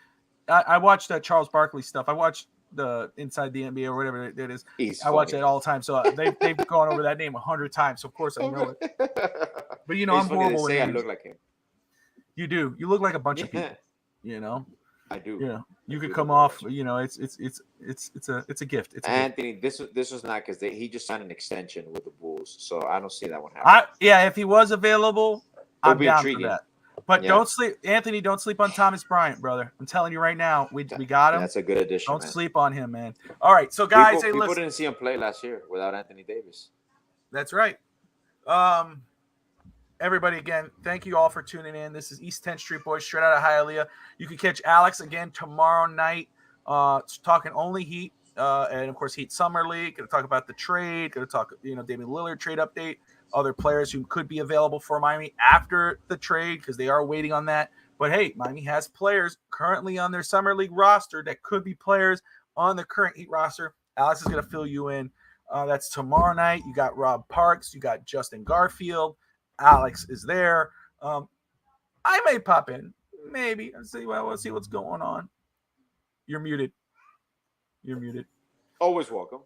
I watched Charles Barkley stuff. I watched the Inside the NBA or whatever it is. I watch it all the time. So they've gone over that name 100 times. So of course I know it. But you know, I'm horrible with names. I look like him. You do. You look like a bunch of people. You know. I do. You know, you could come off. You know, it's a gift. It's Anthony. This was not because he just signed an extension with the Bulls, so I don't see that one happening. If he was available, I'm down for that. But don't sleep, Anthony. Don't sleep on Thomas Bryant, brother. I'm telling you right now, we got him. That's a good addition. Don't sleep on him, man. All right, so guys, people didn't see him play last year without Anthony Davis. That's right. Everybody, again, thank you all for tuning in. This is East 10th Street Boys, straight out of Hialeah. You can catch Alex again tomorrow night, talking only Heat, and of course Heat Summer League. Going to talk about the trade. Going to talk, Damian Lillard trade update. Other players who could be available for Miami after the trade because they are waiting on that. But hey, Miami has players currently on their Summer League roster that could be players on the current Heat roster. Alex is going to fill you in. That's tomorrow night. You got Rob Parks. You got Justin Garfield. Alex is there. I may pop in. Maybe. We'll see what's going on. You're muted. Always welcome.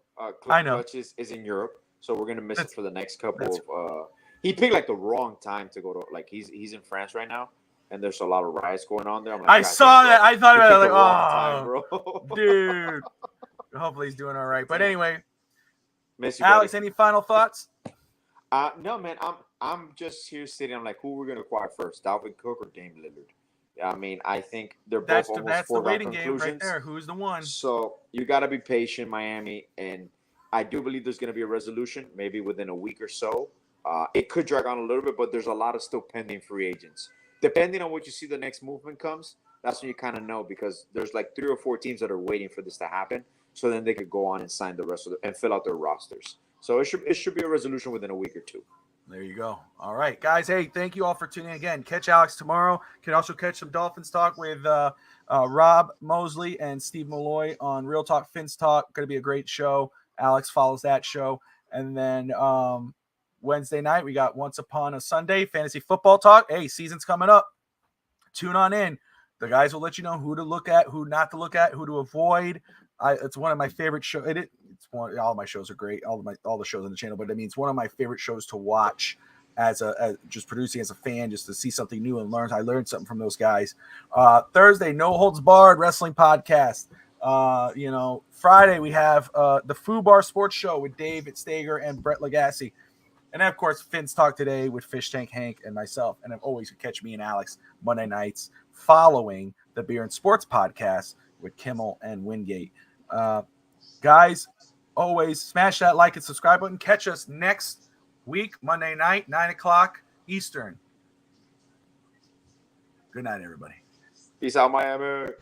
I know. Clutch is in Europe. So we're gonna miss it for the next couple of. He picked like the wrong time to go to. Like he's in France right now, and there's a lot of riots going on there. I'm like, I saw that. I thought about it. Like, time, dude. Hopefully he's doing all right. But anyway, miss you, Alex, buddy. any final thoughts? No, man. I'm just here sitting. I'm like, who we're gonna acquire first, Dalvin Cook or Damian Lillard? I mean, I think they're both almost foregone conclusions. That's the waiting game right there. Who's the one? So you got to be patient, Miami, and. I do believe there's going to be a resolution, maybe within a week or so. It could drag on a little bit, but there's a lot of still pending free agents. Depending on what you see the next movement comes, that's when you kind of know because there's like 3 or 4 teams that are waiting for this to happen. So then they could go on and sign the rest of and fill out their rosters. So it should be a resolution within a week or 2. There you go. All right, guys. Hey, thank you all for tuning in again. Catch Alex tomorrow. You can also catch some Dolphins talk with Rob Mosley and Steve Malloy on Real Talk Fins Talk. Going to be a great show. Alex follows that show. And then Wednesday night, we got Once Upon a Sunday, fantasy football talk. Hey, season's coming up. Tune on in. The guys will let you know who to look at, who not to look at, who to avoid. It's one of my favorite shows. All my shows are great, all the shows on the channel, but I mean, it's one of my favorite shows to watch as just producing as a fan, just to see something new and learn. I learned something from those guys. Thursday, No Holds Barred Wrestling Podcast. Friday we have the Foo Bar Sports Show with David Stager and Brett Legassi. And then, of course, Fins Talk Today with Fish Tank Hank and myself. And then always catch me and Alex Monday nights following the Beer and Sports Podcast with Kimmel and Wingate. Guys, always smash that like and subscribe button. Catch us next week, Monday night, 9 o'clock Eastern. Good night, everybody. Peace out, Miami.